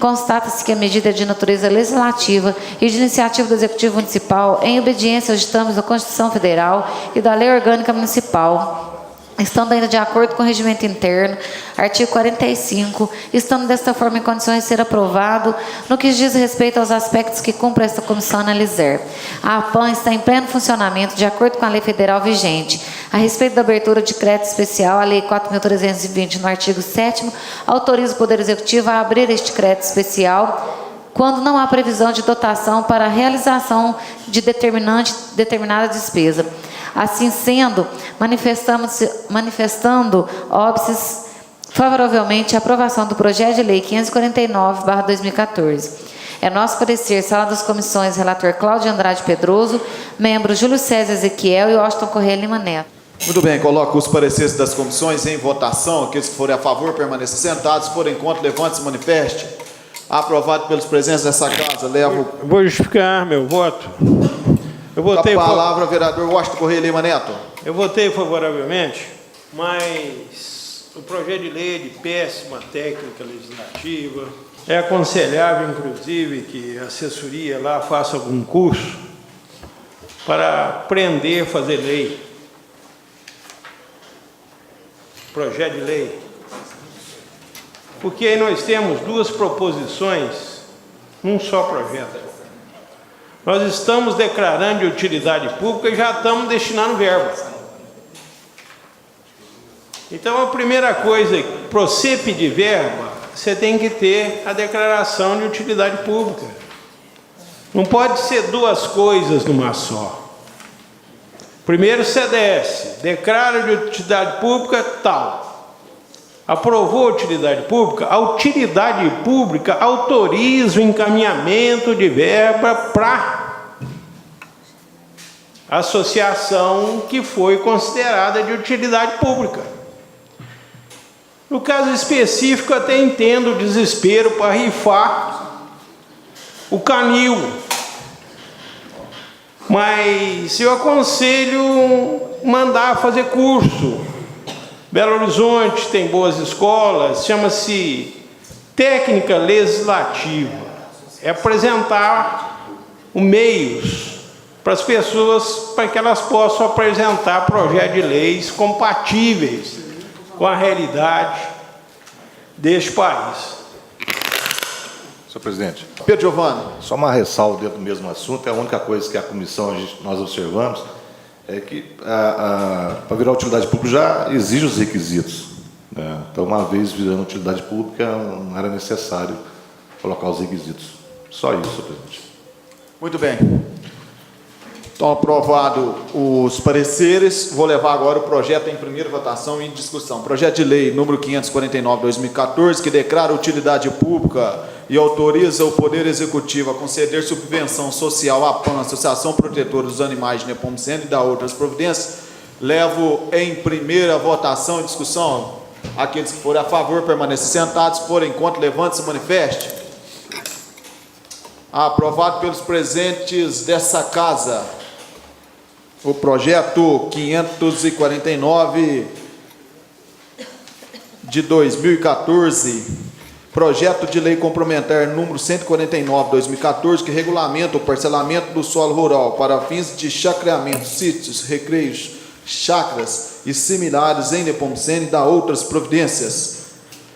Constata-se que a medida é de natureza legislativa e de iniciativa do Executivo Municipal, em obediência aos ditames da Constituição Federal e da Lei Orgânica Municipal, estando ainda de acordo com o regimento interno, artigo 45, estando desta forma em condições de ser aprovado no que diz respeito aos aspectos que cumpre esta comissão analisar. A APAN está em pleno funcionamento de acordo com a lei federal vigente. A respeito da abertura de crédito especial, a lei 4.320, no artigo 7º, autoriza o Poder Executivo a abrir este crédito especial quando não há previsão de dotação para a realização de determinada despesa. Assim sendo, manifestando óbices favoravelmente à aprovação do projeto de lei 549/2014. É nosso parecer, Sala das Comissões, relator Cláudio Andrade Pedroso, membro Júlio César Ezequiel e Washington Correia Lima Neto. Muito bem, coloco os pareceres das comissões em votação. Aqueles que forem a favor, permaneçam sentados. Se forem contra, levante-se e manifeste. Aprovado pelos presentes nessa casa, levo... Vou justificar meu voto. Eu Com a votei palavra, vereador Washington Correia Lima Neto. Eu votei favoravelmente, mas o projeto de lei é de péssima técnica legislativa. É aconselhável, inclusive, que a assessoria lá faça algum curso para aprender a fazer lei. Projeto de lei. Porque aí nós temos duas proposições num só projeto. Nós estamos declarando de utilidade pública e já estamos destinando verba. Então, a primeira coisa, para você pedir verba, você tem que ter a declaração de utilidade pública. Não pode ser duas coisas numa só. Primeiro, CDS, declara de utilidade pública tal. Aprovou a utilidade pública autoriza o encaminhamento de verba para a associação que foi considerada de utilidade pública. No caso específico, até entendo o desespero para rifar o canil, mas eu aconselho mandar fazer curso. Belo Horizonte tem boas escolas, chama-se técnica legislativa. É apresentar os meios para as pessoas, para que elas possam apresentar projetos de leis compatíveis com a realidade deste país. Senhor presidente, Pedro Giovanni. só uma ressalva dentro do mesmo assunto. É a única coisa que a comissão nós observamos é que para virar utilidade pública já exige os requisitos, né? Então, uma vez virando utilidade pública, não era necessário colocar os requisitos. Só isso, senhor presidente. Muito bem. Estão aprovados os pareceres. Vou levar agora o projeto em primeira votação e em discussão. Projeto de lei número 549/2014, que declara utilidade pública e autoriza o Poder Executivo a conceder subvenção social à APAN, Associação Protetora dos Animais de Nepomuceno, e da outras providências. Levo em primeira votação e discussão. Aqueles que forem a favor, permaneçam sentados. Se forem contra, levante-se e manifeste. Aprovado pelos presentes dessa casa. O projeto 549 de 2014, projeto de lei complementar número 149/2014, que regulamenta o parcelamento do solo rural para fins de chacreamento, sítios, recreios, chácaras e similares em Nepomuceno e dá outras providências.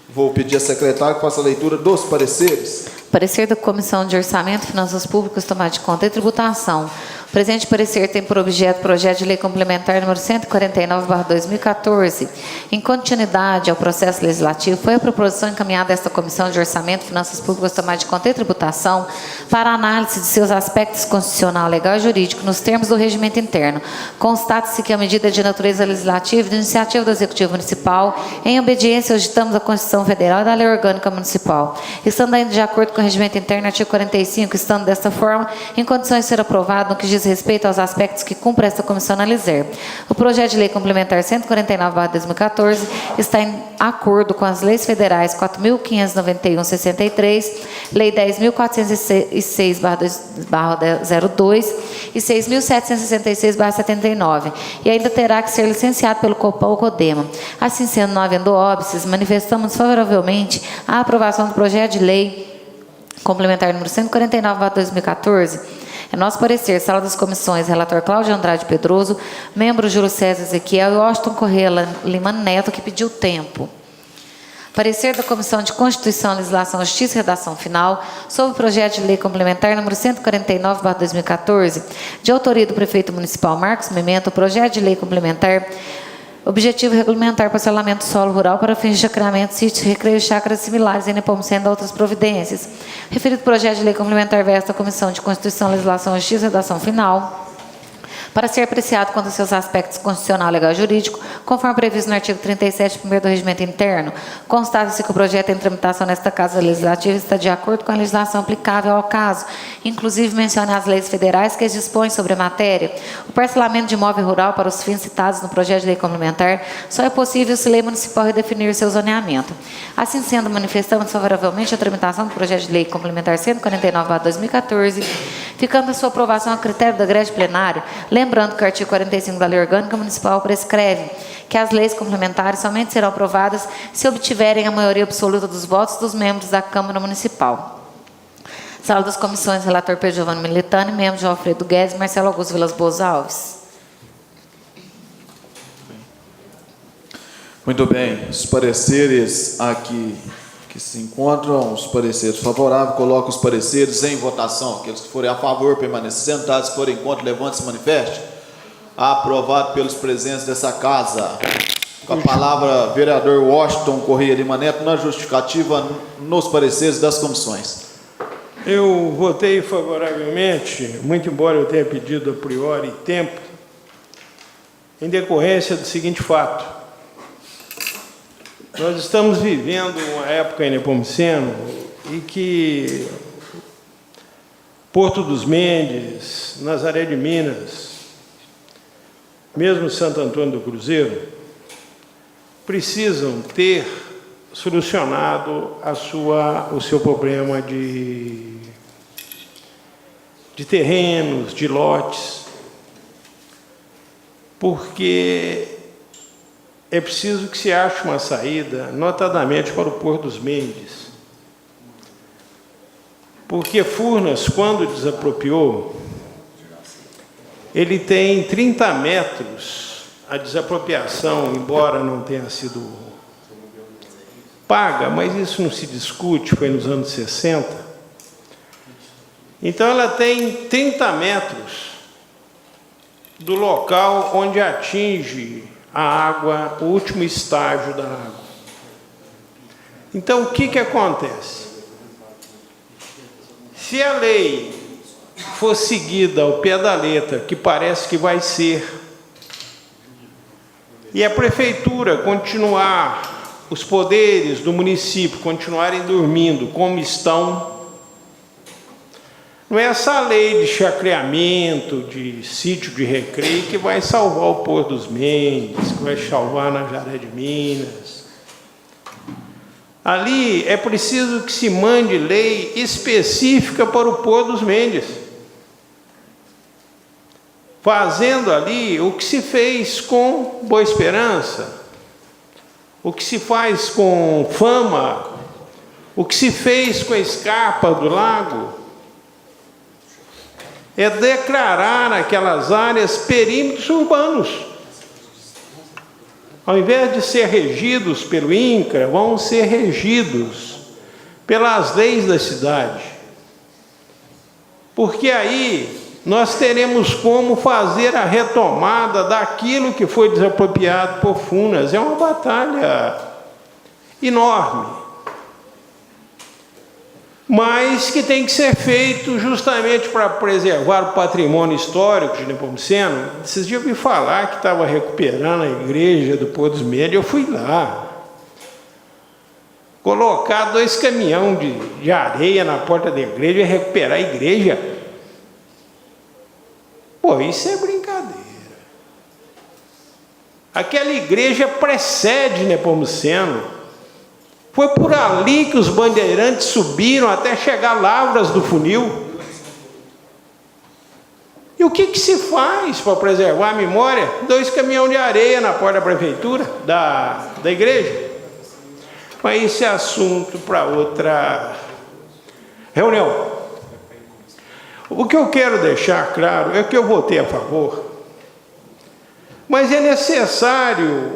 Vou pedir à secretária que faça a leitura dos pareceres. Parecer da Comissão de Orçamento, Finanças Públicas, Tomada de Conta e Tributação. O presente parecer tem por objeto o projeto de lei complementar número 149/2014. Em continuidade ao processo legislativo, foi a proposição encaminhada a esta Comissão de Orçamento, Finanças Públicas, Tomada de Conta e Tributação para análise de seus aspectos constitucional, legal e jurídico nos termos do regimento interno. Constata-se que a medida de natureza legislativa de iniciativa do Executivo Municipal, em obediência aos ditames da Constituição Federal e da Lei Orgânica Municipal, estando ainda de acordo com o regimento interno, artigo 45, estando desta forma, em condições de ser aprovado no que diz respeito aos aspectos que cumpre esta comissão analisar. O projeto de lei complementar 149/2014 está em acordo com as leis federais 4.591/63, Lei 10.406/02 e 6.766/79, e ainda terá que ser licenciado pelo Copom ou Codema. Assim sendo, não havendo óbices, manifestamos favoravelmente a aprovação do projeto de lei complementar número 149/2014. É nosso parecer, Sala das Comissões, relator Cláudio Andrade Pedroso, membro Júlio César Ezequiel e Washington Corrêa Lima Neto, que pediu tempo. Parecer da Comissão de Constituição, Legislação, Justiça e Redação Final sobre o projeto de lei complementar número 149/2014, de autoria do prefeito municipal Marcos Memento, o projeto de lei complementar objetivo regulamentar parcelamento do solo rural para fins de chacreamento, sítios, recreio e chácaras similares em Nepomuceno e outras providências. Referido projeto de lei complementar vai esta Comissão de Constituição, Legislação, Justiça e Redação Final, para ser apreciado quanto aos seus aspectos constitucional, legal e jurídico, conforme previsto no artigo 37, 1º do Regimento Interno. Constata-se que o projeto em tramitação nesta Casa Legislativa está de acordo com a legislação aplicável ao caso, inclusive menciona as leis federais que dispõem sobre a matéria. O parcelamento de imóvel rural para os fins citados no projeto de lei complementar só é possível se a lei municipal redefinir seu zoneamento. Assim sendo, manifestamos favoravelmente a tramitação do projeto de lei complementar 149/2014, ficando a sua aprovação a critério da greve plenária, lembrando que o artigo 45 da Lei Orgânica Municipal prescreve que as leis complementares somente serão aprovadas se obtiverem a maioria absoluta dos votos dos membros da Câmara Municipal. Sala das Comissões, relator Pedro Giovanni Militani, membro João Alfredo Guedes e Marcelo Augusto Vilas Boas Alves. Muito bem, os pareceres aqui que se encontram, os pareceres favoráveis, coloco os pareceres em votação. Aqueles que forem a favor, permaneçam sentados, se forem contra, levante-se e manifeste. Aprovado pelos presentes dessa casa. Com a palavra, vereador Washington Corrêa Lima Neto, na justificativa, nos pareceres das comissões. Eu votei favoravelmente, muito embora eu tenha pedido a priori tempo, em decorrência do seguinte fato. Nós estamos vivendo uma época em Nepomuceno em que Porto dos Mendes, Nazaré de Minas, mesmo Santo Antônio do Cruzeiro, precisam ter solucionado o seu problema de terrenos, de lotes, porque é preciso que se ache uma saída, notadamente para o Porto dos Mendes. Porque Furnas, quando desapropriou, ele tem 30 metros a desapropriação, embora não tenha sido paga, mas isso não se discute, foi nos anos 60. Então, ela tem 30 metros do local onde atinge a água, o último estágio da água. Então, o que acontece? Se a lei for seguida ao pé da letra, que parece que vai ser, e a prefeitura continuar, os poderes do município continuarem dormindo como estão, não é essa lei de chacreamento, de sítio de recreio que vai salvar o Porto dos Mendes, que vai salvar Nazaré de Minas. Ali é preciso que se mande lei específica para o Porto dos Mendes, fazendo ali o que se fez com Boa Esperança, o que se faz com Fama, o que se fez com a Escarpa do Lago, é declarar aquelas áreas perímetros urbanos. Ao invés de ser regidos pelo INCRA, vão ser regidos pelas leis da cidade. Porque aí nós teremos como fazer a retomada daquilo que foi desapropriado por Furnas. É uma batalha enorme, mas que tem que ser feito justamente para preservar o patrimônio histórico de Nepomuceno. Esses dias eu ouvi falar que estava recuperando a igreja do Pôr dos Medos, eu fui lá. Colocar 2 caminhões de areia na porta da igreja e recuperar a igreja. Pô, isso é brincadeira. Aquela igreja precede Nepomuceno. Foi por ali que os bandeirantes subiram até chegar a Lavras do Funil. E o que se faz para preservar a memória? 2 caminhões de areia na porta da prefeitura, da igreja. Mas esse é assunto para outra reunião. O que eu quero deixar claro é que eu votei a favor, mas é necessário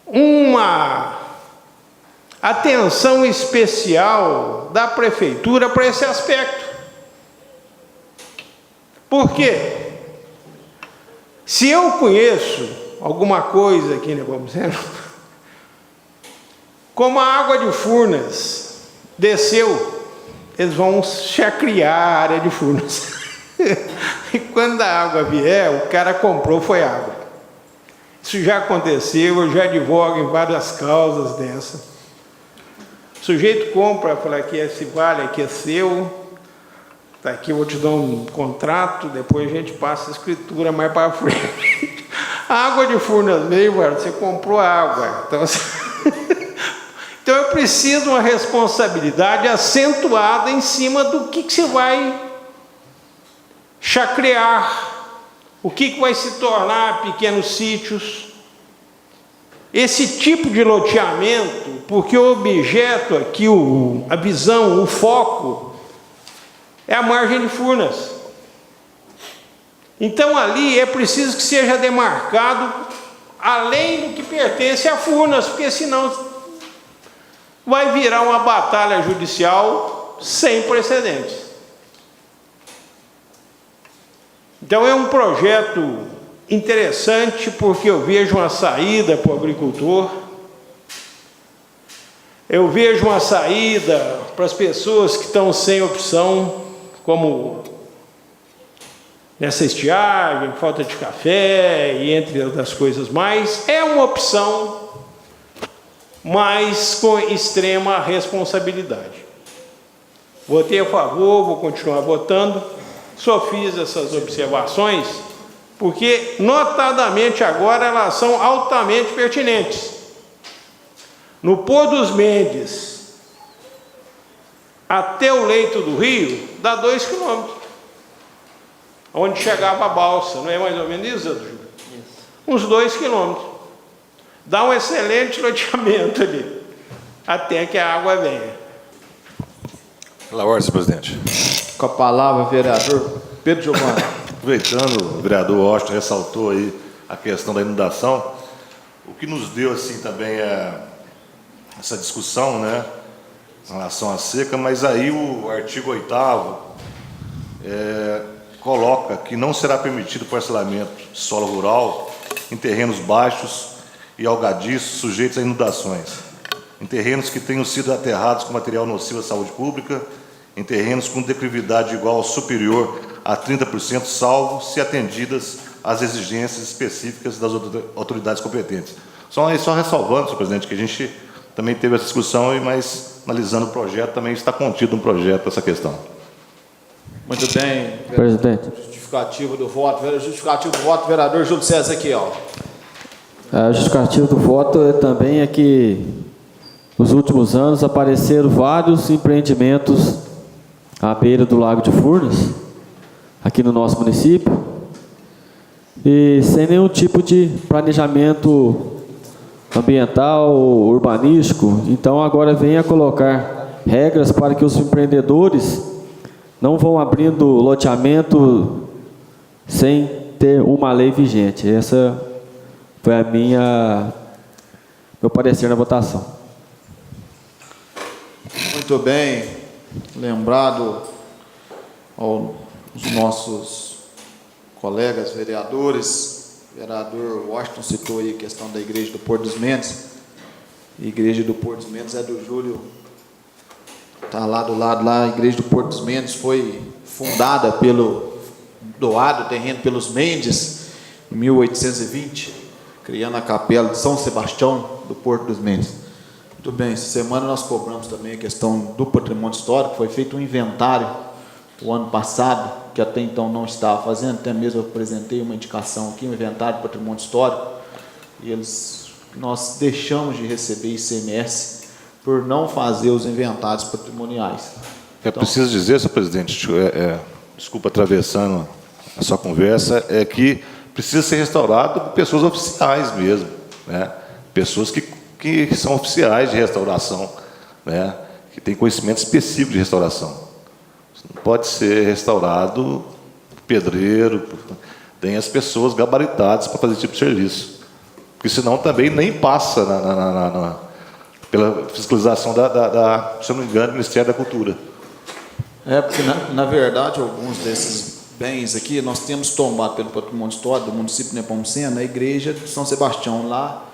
uma atenção especial da prefeitura para esse aspecto. Por quê? Se eu conheço alguma coisa aqui em Nepomuceno, como a água de Furnas desceu, eles vão chacrear a área de Furnas. E quando a água vier, o cara comprou foi água. Isso já aconteceu, eu já advogo em várias causas dessa. O sujeito compra, fala que esse vale aqui é seu, está aqui, eu vou te dar um contrato, depois a gente passa a escritura mais para frente. A água de Furnas veio, você comprou a água. Então eu preciso de uma responsabilidade acentuada em cima do que você vai chacrear, o que vai se tornar pequenos sítios. Esse tipo de loteamento, porque o objeto aqui, a visão, o foco, é a margem de Furnas. Então ali é preciso que seja demarcado além do que pertence a Furnas, porque senão vai virar uma batalha judicial sem precedentes. Então é um projeto interessante, porque eu vejo uma saída para o agricultor, eu vejo uma saída para as pessoas que estão sem opção, como nessa estiagem, falta de café e entre outras coisas mais. É uma opção, mas com extrema responsabilidade. Votei a favor, vou continuar votando. Só fiz essas observações porque, notadamente agora, elas são altamente pertinentes. No Pôr dos Mendes até o leito do rio, dá 2 quilômetros, onde chegava a balsa, não é mais ou menos isso, Júlio? Uns 2 quilômetros. Dá um excelente loteamento ali, até que a água venha. Pela ordem, senhor presidente. Com a palavra, vereador Pedro Giovanni. Aproveitando, o vereador Washington ressaltou aí a questão da inundação, o que nos deu assim também essa discussão, né, em relação à seca, mas aí o artigo 8º coloca que não será permitido parcelamento de solo rural em terrenos baixos e algadiços sujeitos a inundações, em terrenos que tenham sido aterrados com material nocivo à saúde pública, em terrenos com declividade igual ou superior a 30%, salvo se atendidas às exigências específicas das autoridades competentes. Só ressalvando, senhor presidente, que a gente também teve essa discussão, mas analisando o projeto, também está contido no projeto essa questão. Muito bem, Presidente. Justificativo do voto, vereador Júlio César aqui, ó. A justificativa do voto também é que, nos últimos anos, apareceram vários empreendimentos à beira do Lago de Furnas, aqui no nosso município, e sem nenhum tipo de planejamento ambiental, urbanístico. Então agora vem a colocar regras para que os empreendedores não vão abrindo loteamento sem ter uma lei vigente. Essa foi meu parecer na votação. Muito bem, lembrado aos nossos colegas vereadores, o vereador Washington citou aí a questão da igreja do Porto dos Mendes. A igreja do Porto dos Mendes é do Júlio, está lá do lado, lá a igreja do Porto dos Mendes foi fundada doado o terreno pelos Mendes, em 1820, criando a capela de São Sebastião do Porto dos Mendes. Muito bem, essa semana nós cobramos também a questão do patrimônio histórico, foi feito um inventário o ano passado, que até então não estava fazendo, até mesmo eu apresentei uma indicação aqui, um inventário do patrimônio histórico, e nós deixamos de receber ICMS por não fazer os inventários patrimoniais. É preciso dizer, senhor presidente, desculpa atravessando a sua conversa, é que precisa ser restaurado por pessoas oficiais mesmo, né? Pessoas que são oficiais de restauração, né? Que têm conhecimento específico de restauração. Não pode ser restaurado pedreiro, tem as pessoas gabaritadas para fazer esse tipo de serviço, porque senão também nem passa pela fiscalização se eu não me engano, do Ministério da Cultura. Porque na verdade alguns desses bens aqui nós temos tombado pelo patrimônio histórico do município de Nepomuceno, a igreja de São Sebastião, lá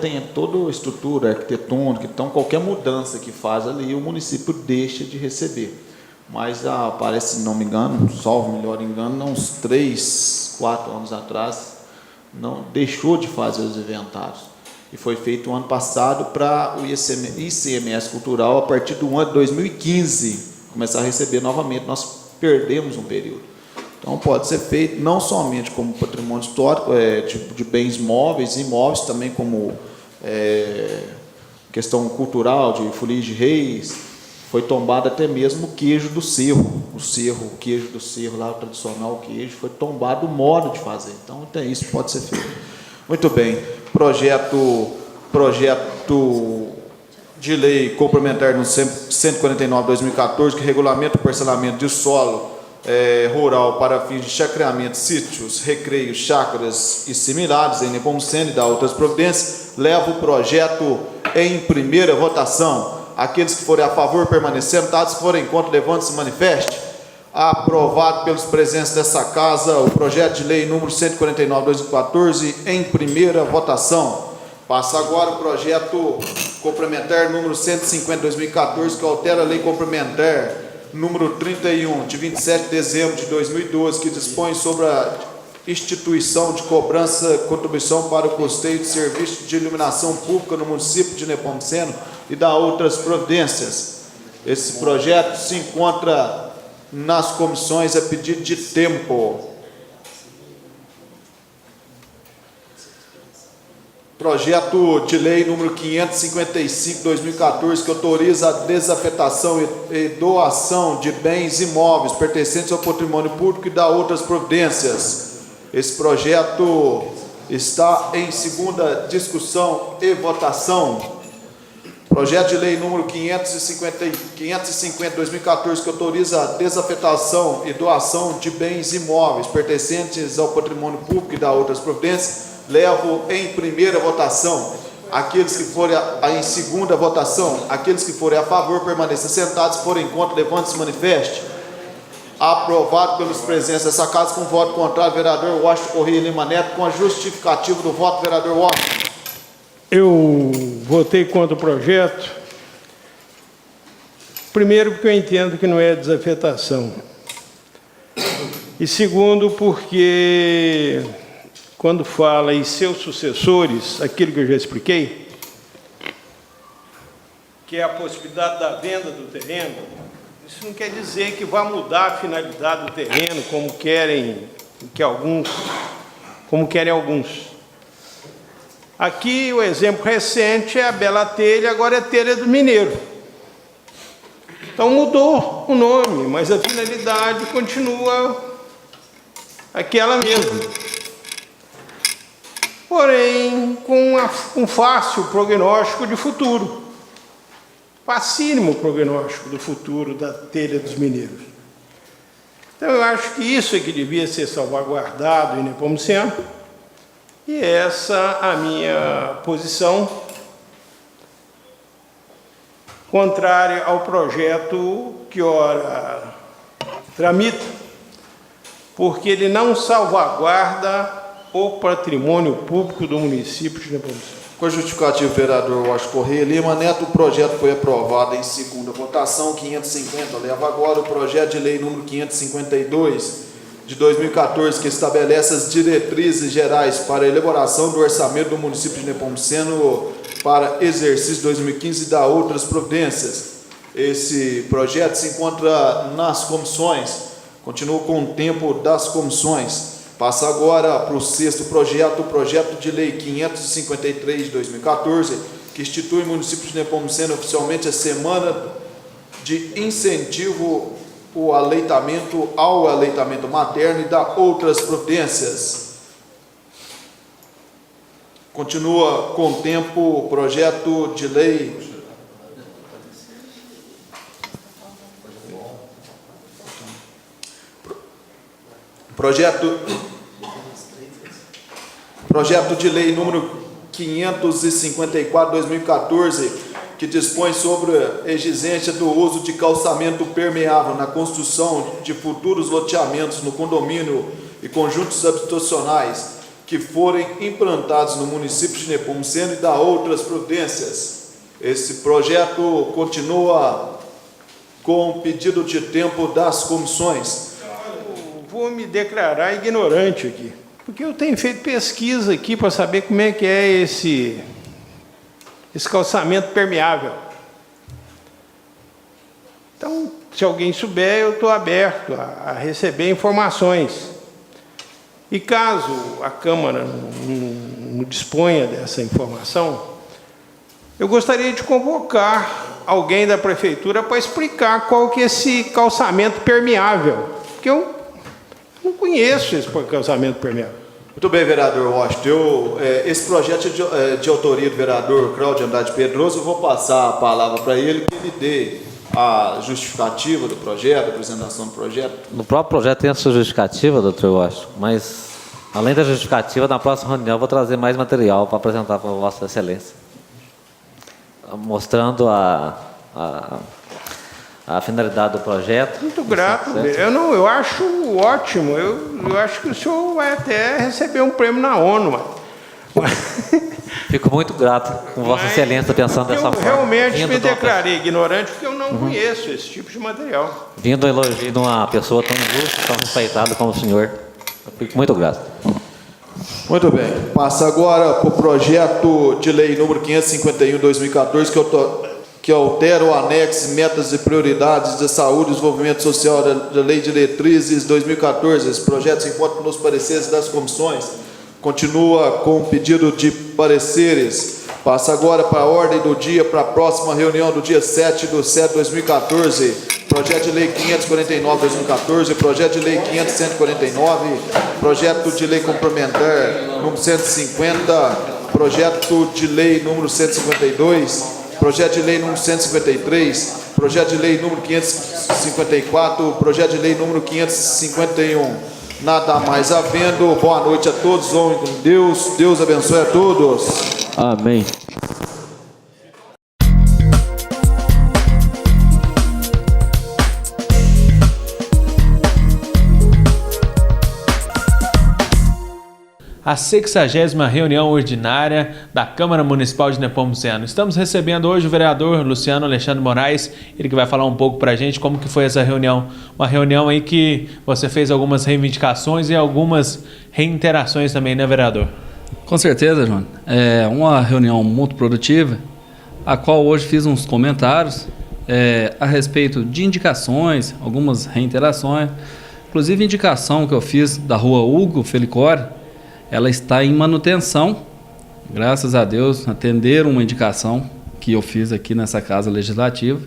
tem toda a estrutura arquitetônica, então qualquer mudança que faz ali o município deixa de receber. Mas parece, se não me engano, salvo melhor engano, uns 3, 4 anos atrás, não deixou de fazer os inventários. E foi feito o ano passado para o ICMS cultural, a partir do ano de 2015, começar a receber novamente. Nós perdemos um período. Então, pode ser feito não somente como patrimônio histórico, de bens móveis e imóveis, também como questão cultural, de folia de reis. Foi tombado até mesmo o queijo do cerro. O queijo do cerro, lá, o tradicional queijo, foi tombado o modo de fazer. Então, até isso pode ser feito. Muito bem. Projeto de lei complementar no 149/2014, que regulamenta o parcelamento de solo rural para fins de chacreamento, sítios, recreios, chácaras e similares em Nepomuceno e da outras providências, leva o projeto em primeira votação. Aqueles que forem a favor, permanecendo, dados que forem contra, levante-se e manifeste. Aprovado pelos presentes dessa casa o projeto de lei número 149/2014 em primeira votação. Passa agora o projeto complementar número 150/2014, que altera a lei complementar número 31, de 27 de dezembro de 2012, que dispõe sobre a instituição de cobrança contribuição para o custeio de serviço de iluminação pública no município de Nepomuceno e da outras providências. Esse projeto se encontra nas comissões a pedido de tempo. Projeto de lei número 555/2014, que autoriza a desafetação e doação de bens imóveis pertencentes ao patrimônio público e da outras providências. Esse projeto está em segunda discussão e votação. Projeto de lei número 550/2014, que autoriza a desafetação e doação de bens imóveis pertencentes ao patrimônio público e da outras providências, levo em primeira votação. Aqueles que forem em segunda votação, aqueles que forem a favor, permaneçam sentados, se forem contra, levante-se e manifeste. Aprovado pelos presentes dessa casa, com voto contrário, vereador Washington Correia Lima Neto, com a justificativa do voto, vereador Washington. Eu votei contra o projeto, primeiro porque eu entendo que não é desafetação, e segundo porque quando fala em seus sucessores, aquilo que eu já expliquei, que é a possibilidade da venda do terreno, isso não quer dizer que vai mudar a finalidade do terreno, como querem alguns. Aqui o exemplo recente é a Bela Telha, agora é Telha do Mineiro. Então mudou o nome, mas a finalidade continua aquela mesma. Porém, com um fácil prognóstico de futuro. Facílimo prognóstico do futuro da Telha dos Mineiros. Então eu acho que isso é que devia ser salvaguardado em Nepomuceno. E essa a minha posição, contrária ao projeto que ora tramita, porque ele não salvaguarda o patrimônio público do município de Nepomuceno. Com a justificativa, vereador Washington Correia Lima Neto, o projeto foi aprovado em segunda votação, 550. Leva agora o projeto de lei número 552, de 2014, que estabelece as diretrizes gerais para a elaboração do orçamento do município de Nepomuceno para exercício 2015 e da outras providências. Esse projeto se encontra nas comissões, continua com o tempo das comissões. Passa agora para o sexto projeto, o projeto de lei 553 de 2014, que institui o município de Nepomuceno oficialmente a semana de incentivo ao aleitamento materno e da outras providências. Continua com o tempo o projeto de lei Projeto de lei número 554/2014, que dispõe sobre a exigência do uso de calçamento permeável na construção de futuros loteamentos no condomínio e conjuntos habitacionais que forem implantados no município de Nepomuceno e da outras providências. Esse projeto continua com o pedido de tempo das comissões. Vou me declarar ignorante aqui, porque eu tenho feito pesquisa aqui para saber como é que é esse calçamento permeável. Então, se alguém souber, eu estou aberto a receber informações. E caso a Câmara não disponha dessa informação, eu gostaria de convocar alguém da Prefeitura para explicar qual que é esse calçamento permeável, porque eu não conheço esse calçamento permeável. Muito bem, vereador Washington. Esse projeto é de autoria do vereador Cláudio Andrade Pedroso. Eu vou passar a palavra para ele, que ele dê a justificativa do projeto, a apresentação do projeto. No próprio projeto tem a sua justificativa, doutor Washington, mas, além da justificativa, na próxima reunião eu vou trazer mais material para apresentar para Vossa Excelência, mostrando a finalidade do projeto. Muito grato. Eu acho ótimo. Eu acho que o senhor vai até receber um prêmio na ONU. Fico muito grato com Vossa Excelência pensando dessa forma. Eu realmente me declarei ignorante porque eu não conheço esse tipo de material. Vindo um elogio de uma pessoa tão ilustre, tão respeitada como o senhor, eu fico muito grato. Muito bem. Passa agora para o projeto de lei número 551/2014, que altera o anexo Metas e Prioridades da Saúde e Desenvolvimento Social da Lei de Diretrizes 2014. Esse projeto se encontra nos pareceres das comissões. Continua com o pedido de pareceres. Passa agora para a ordem do dia, para a próxima reunião do dia 7/7/2014. Projeto de lei 549/2014, projeto de lei 500/149, projeto de lei complementar número 150, projeto de lei número 152, projeto de lei número 153, projeto de lei número 554, projeto de lei número 551. Nada mais havendo. Boa noite a todos. Vão com Deus. Deus abençoe a todos. Amém. A 60ª reunião ordinária da Câmara Municipal de Nepomuceno. Estamos recebendo hoje o vereador Luciano Alexandre Moraes, ele que vai falar um pouco para a gente como que foi essa reunião. Uma reunião aí que você fez algumas reivindicações e algumas reiterações também, né, vereador? Com certeza, João. É uma reunião muito produtiva, a qual hoje fiz uns comentários a respeito de indicações, algumas reiterações. Inclusive a indicação que eu fiz da rua Hugo Felicório, ela está em manutenção, graças a Deus, atenderam uma indicação que eu fiz aqui nessa Casa Legislativa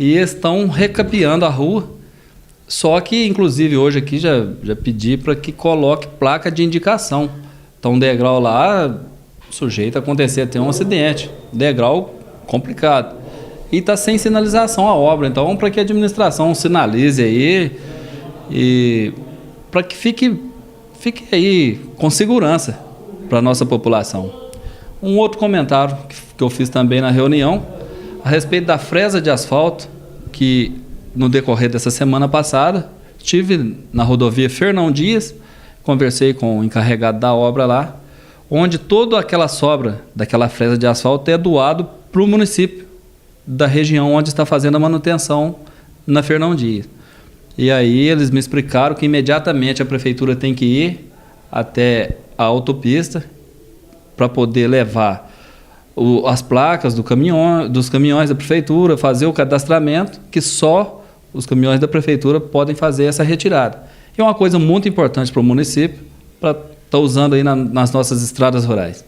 e estão recapeando a rua, só que, inclusive, hoje aqui já pedi para que coloque placa de indicação. Então, um degrau lá, sujeito a acontecer, tem um acidente, degrau complicado. E está sem sinalização a obra, então, para que a administração sinalize aí e para que fique aí com segurança para a nossa população. Um outro comentário que eu fiz também na reunião, a respeito da fresa de asfalto, que no decorrer dessa semana passada Estive na rodovia Fernão Dias, conversei com o encarregado da obra lá, onde toda aquela sobra daquela fresa de asfalto é doado para o município da região onde está fazendo a manutenção na Fernão Dias. E aí eles me explicaram que imediatamente a prefeitura tem que ir até a autopista para poder levar as placas dos caminhões da prefeitura, fazer o cadastramento, que só os caminhões da prefeitura podem fazer essa retirada. E é uma coisa muito importante para o município, para estar usando aí nas nossas estradas rurais.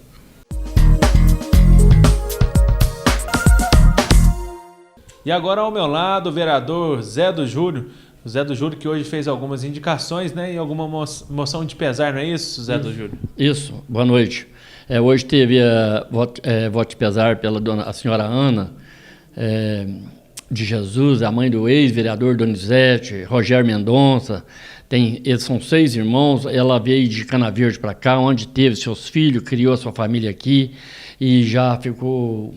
E agora ao meu lado o vereador Zé do Júlio. O Zé do Júlio que hoje fez algumas indicações, né? E alguma moção de pesar, não é isso, Zé do Júlio? Isso, boa noite. Hoje teve voto de pesar pela a senhora Ana de Jesus, a mãe do ex-vereador Donizete, Rogério Mendonça. Eles são 6 irmãos. Ela veio de Cana Verde para cá, onde teve seus filhos, criou a sua família aqui e já ficou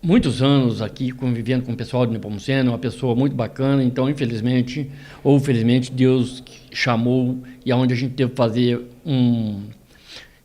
muitos anos aqui convivendo com o pessoal de Nepomuceno, uma pessoa muito bacana. Então, infelizmente ou felizmente, Deus chamou e aonde a gente teve que fazer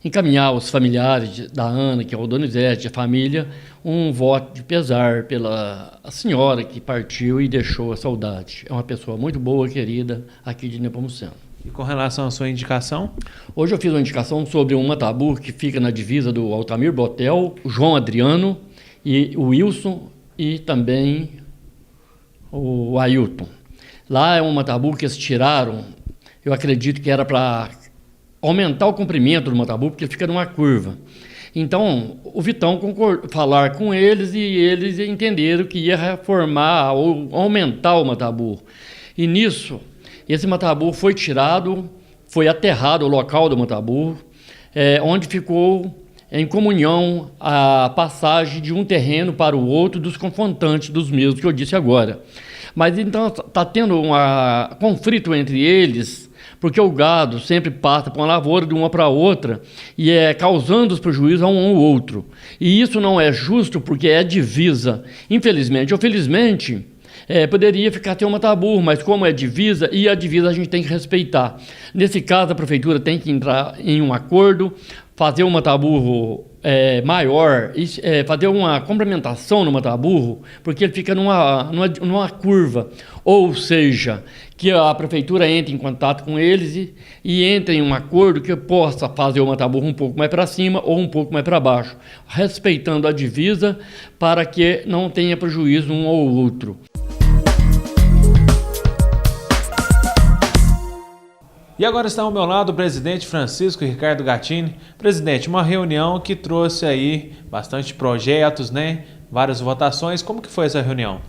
encaminhar os familiares da Ana, que é o Donizete, a família, um voto de pesar pela senhora que partiu e deixou a saudade. É uma pessoa muito boa, querida, aqui de Nepomuceno. E com relação à sua indicação? Hoje eu fiz uma indicação sobre um matabu que fica na divisa do Altamir Botel, o João Adriano, e o Wilson e também o Ailton. Lá é um matabu que eles tiraram, eu acredito que era para aumentar o comprimento do matabu, porque ele fica numa curva. Então, o Vitão falar com eles e eles entenderam que ia reformar ou aumentar o matabu. E nisso, esse matabu foi tirado, foi aterrado o local do matabu, onde ficou em comunhão a passagem de um terreno para o outro dos confrontantes dos mesmos que eu disse agora. Mas então está tendo um conflito entre eles, porque o gado sempre passa por uma lavoura de uma para outra e causando os prejuízos a um ou outro. E isso não é justo porque é divisa. Infelizmente ou felizmente, poderia ficar sem um matabu, mas como é divisa, e a divisa a gente tem que respeitar. Nesse caso, a prefeitura tem que entrar em um acordo, fazer um mataburro maior, fazer uma complementação no mataburro, porque ele fica numa curva. Ou seja, que a prefeitura entre em contato com eles e entre em um acordo que possa fazer o mataburro um pouco mais para cima ou um pouco mais para baixo, respeitando a divisa para que não tenha prejuízo um ou outro. E agora está ao meu lado o presidente Francisco Ricardo Gattini. Presidente, uma reunião que trouxe aí bastante projetos, né? Várias votações. Como que foi essa reunião?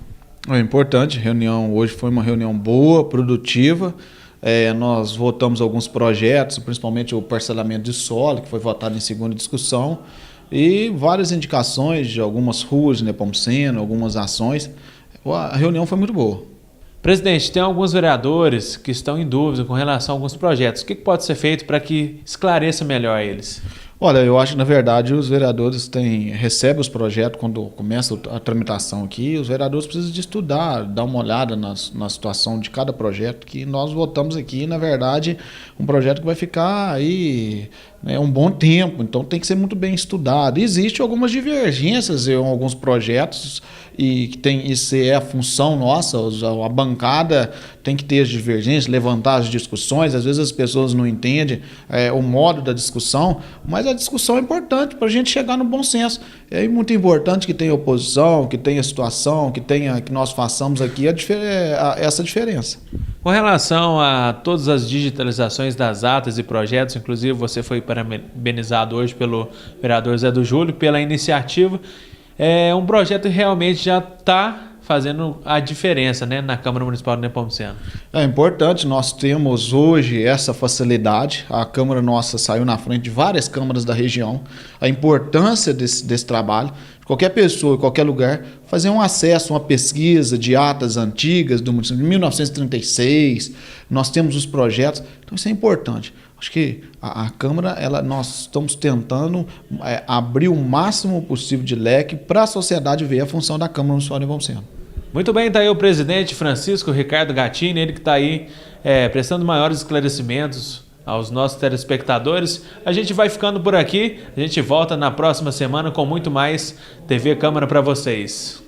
É importante, a reunião hoje foi uma reunião boa, produtiva. Nós votamos alguns projetos, principalmente o parcelamento de solo, que foi votado em segunda discussão, e várias indicações de algumas ruas de Nepomuceno, algumas ações. A reunião foi muito boa. Presidente, tem alguns vereadores que estão em dúvida com relação a alguns projetos. O que pode ser feito para que esclareça melhor eles? Olha, eu acho que, na verdade, os vereadores recebem os projetos quando começa a tramitação aqui. Os vereadores precisam de estudar, dar uma olhada na situação de cada projeto, que nós votamos aqui, na verdade, um projeto que vai ficar aí um bom tempo, então tem que ser muito bem estudado. Existem algumas divergências em alguns projetos, e isso é a função nossa, a bancada tem que ter as divergências, levantar as discussões. Às vezes as pessoas não entendem o modo da discussão, mas a discussão é importante para a gente chegar no bom senso. É muito importante que tenha oposição, que tenha situação, que nós façamos aqui essa diferença. Com relação a todas as digitalizações das atas e projetos, inclusive você foi parabenizado hoje pelo vereador Zé do Júlio pela iniciativa. Um projeto que realmente já está fazendo a diferença, né, na Câmara Municipal de Nepomuceno. É importante, nós temos hoje essa facilidade, a Câmara nossa saiu na frente de várias câmaras da região, a importância desse trabalho, qualquer pessoa, em qualquer lugar, fazer um acesso, uma pesquisa de atas antigas do município de 1936, nós temos os projetos, então isso é importante. Acho que a Câmara, nós estamos tentando abrir o máximo possível de leque para a sociedade ver a função da Câmara Municipal de Nepomuceno. Muito bem, está aí o presidente Francisco Ricardo Gattini, ele que está aí prestando maiores esclarecimentos aos nossos telespectadores. A gente vai ficando por aqui, a gente volta na próxima semana com muito mais TV Câmara para vocês.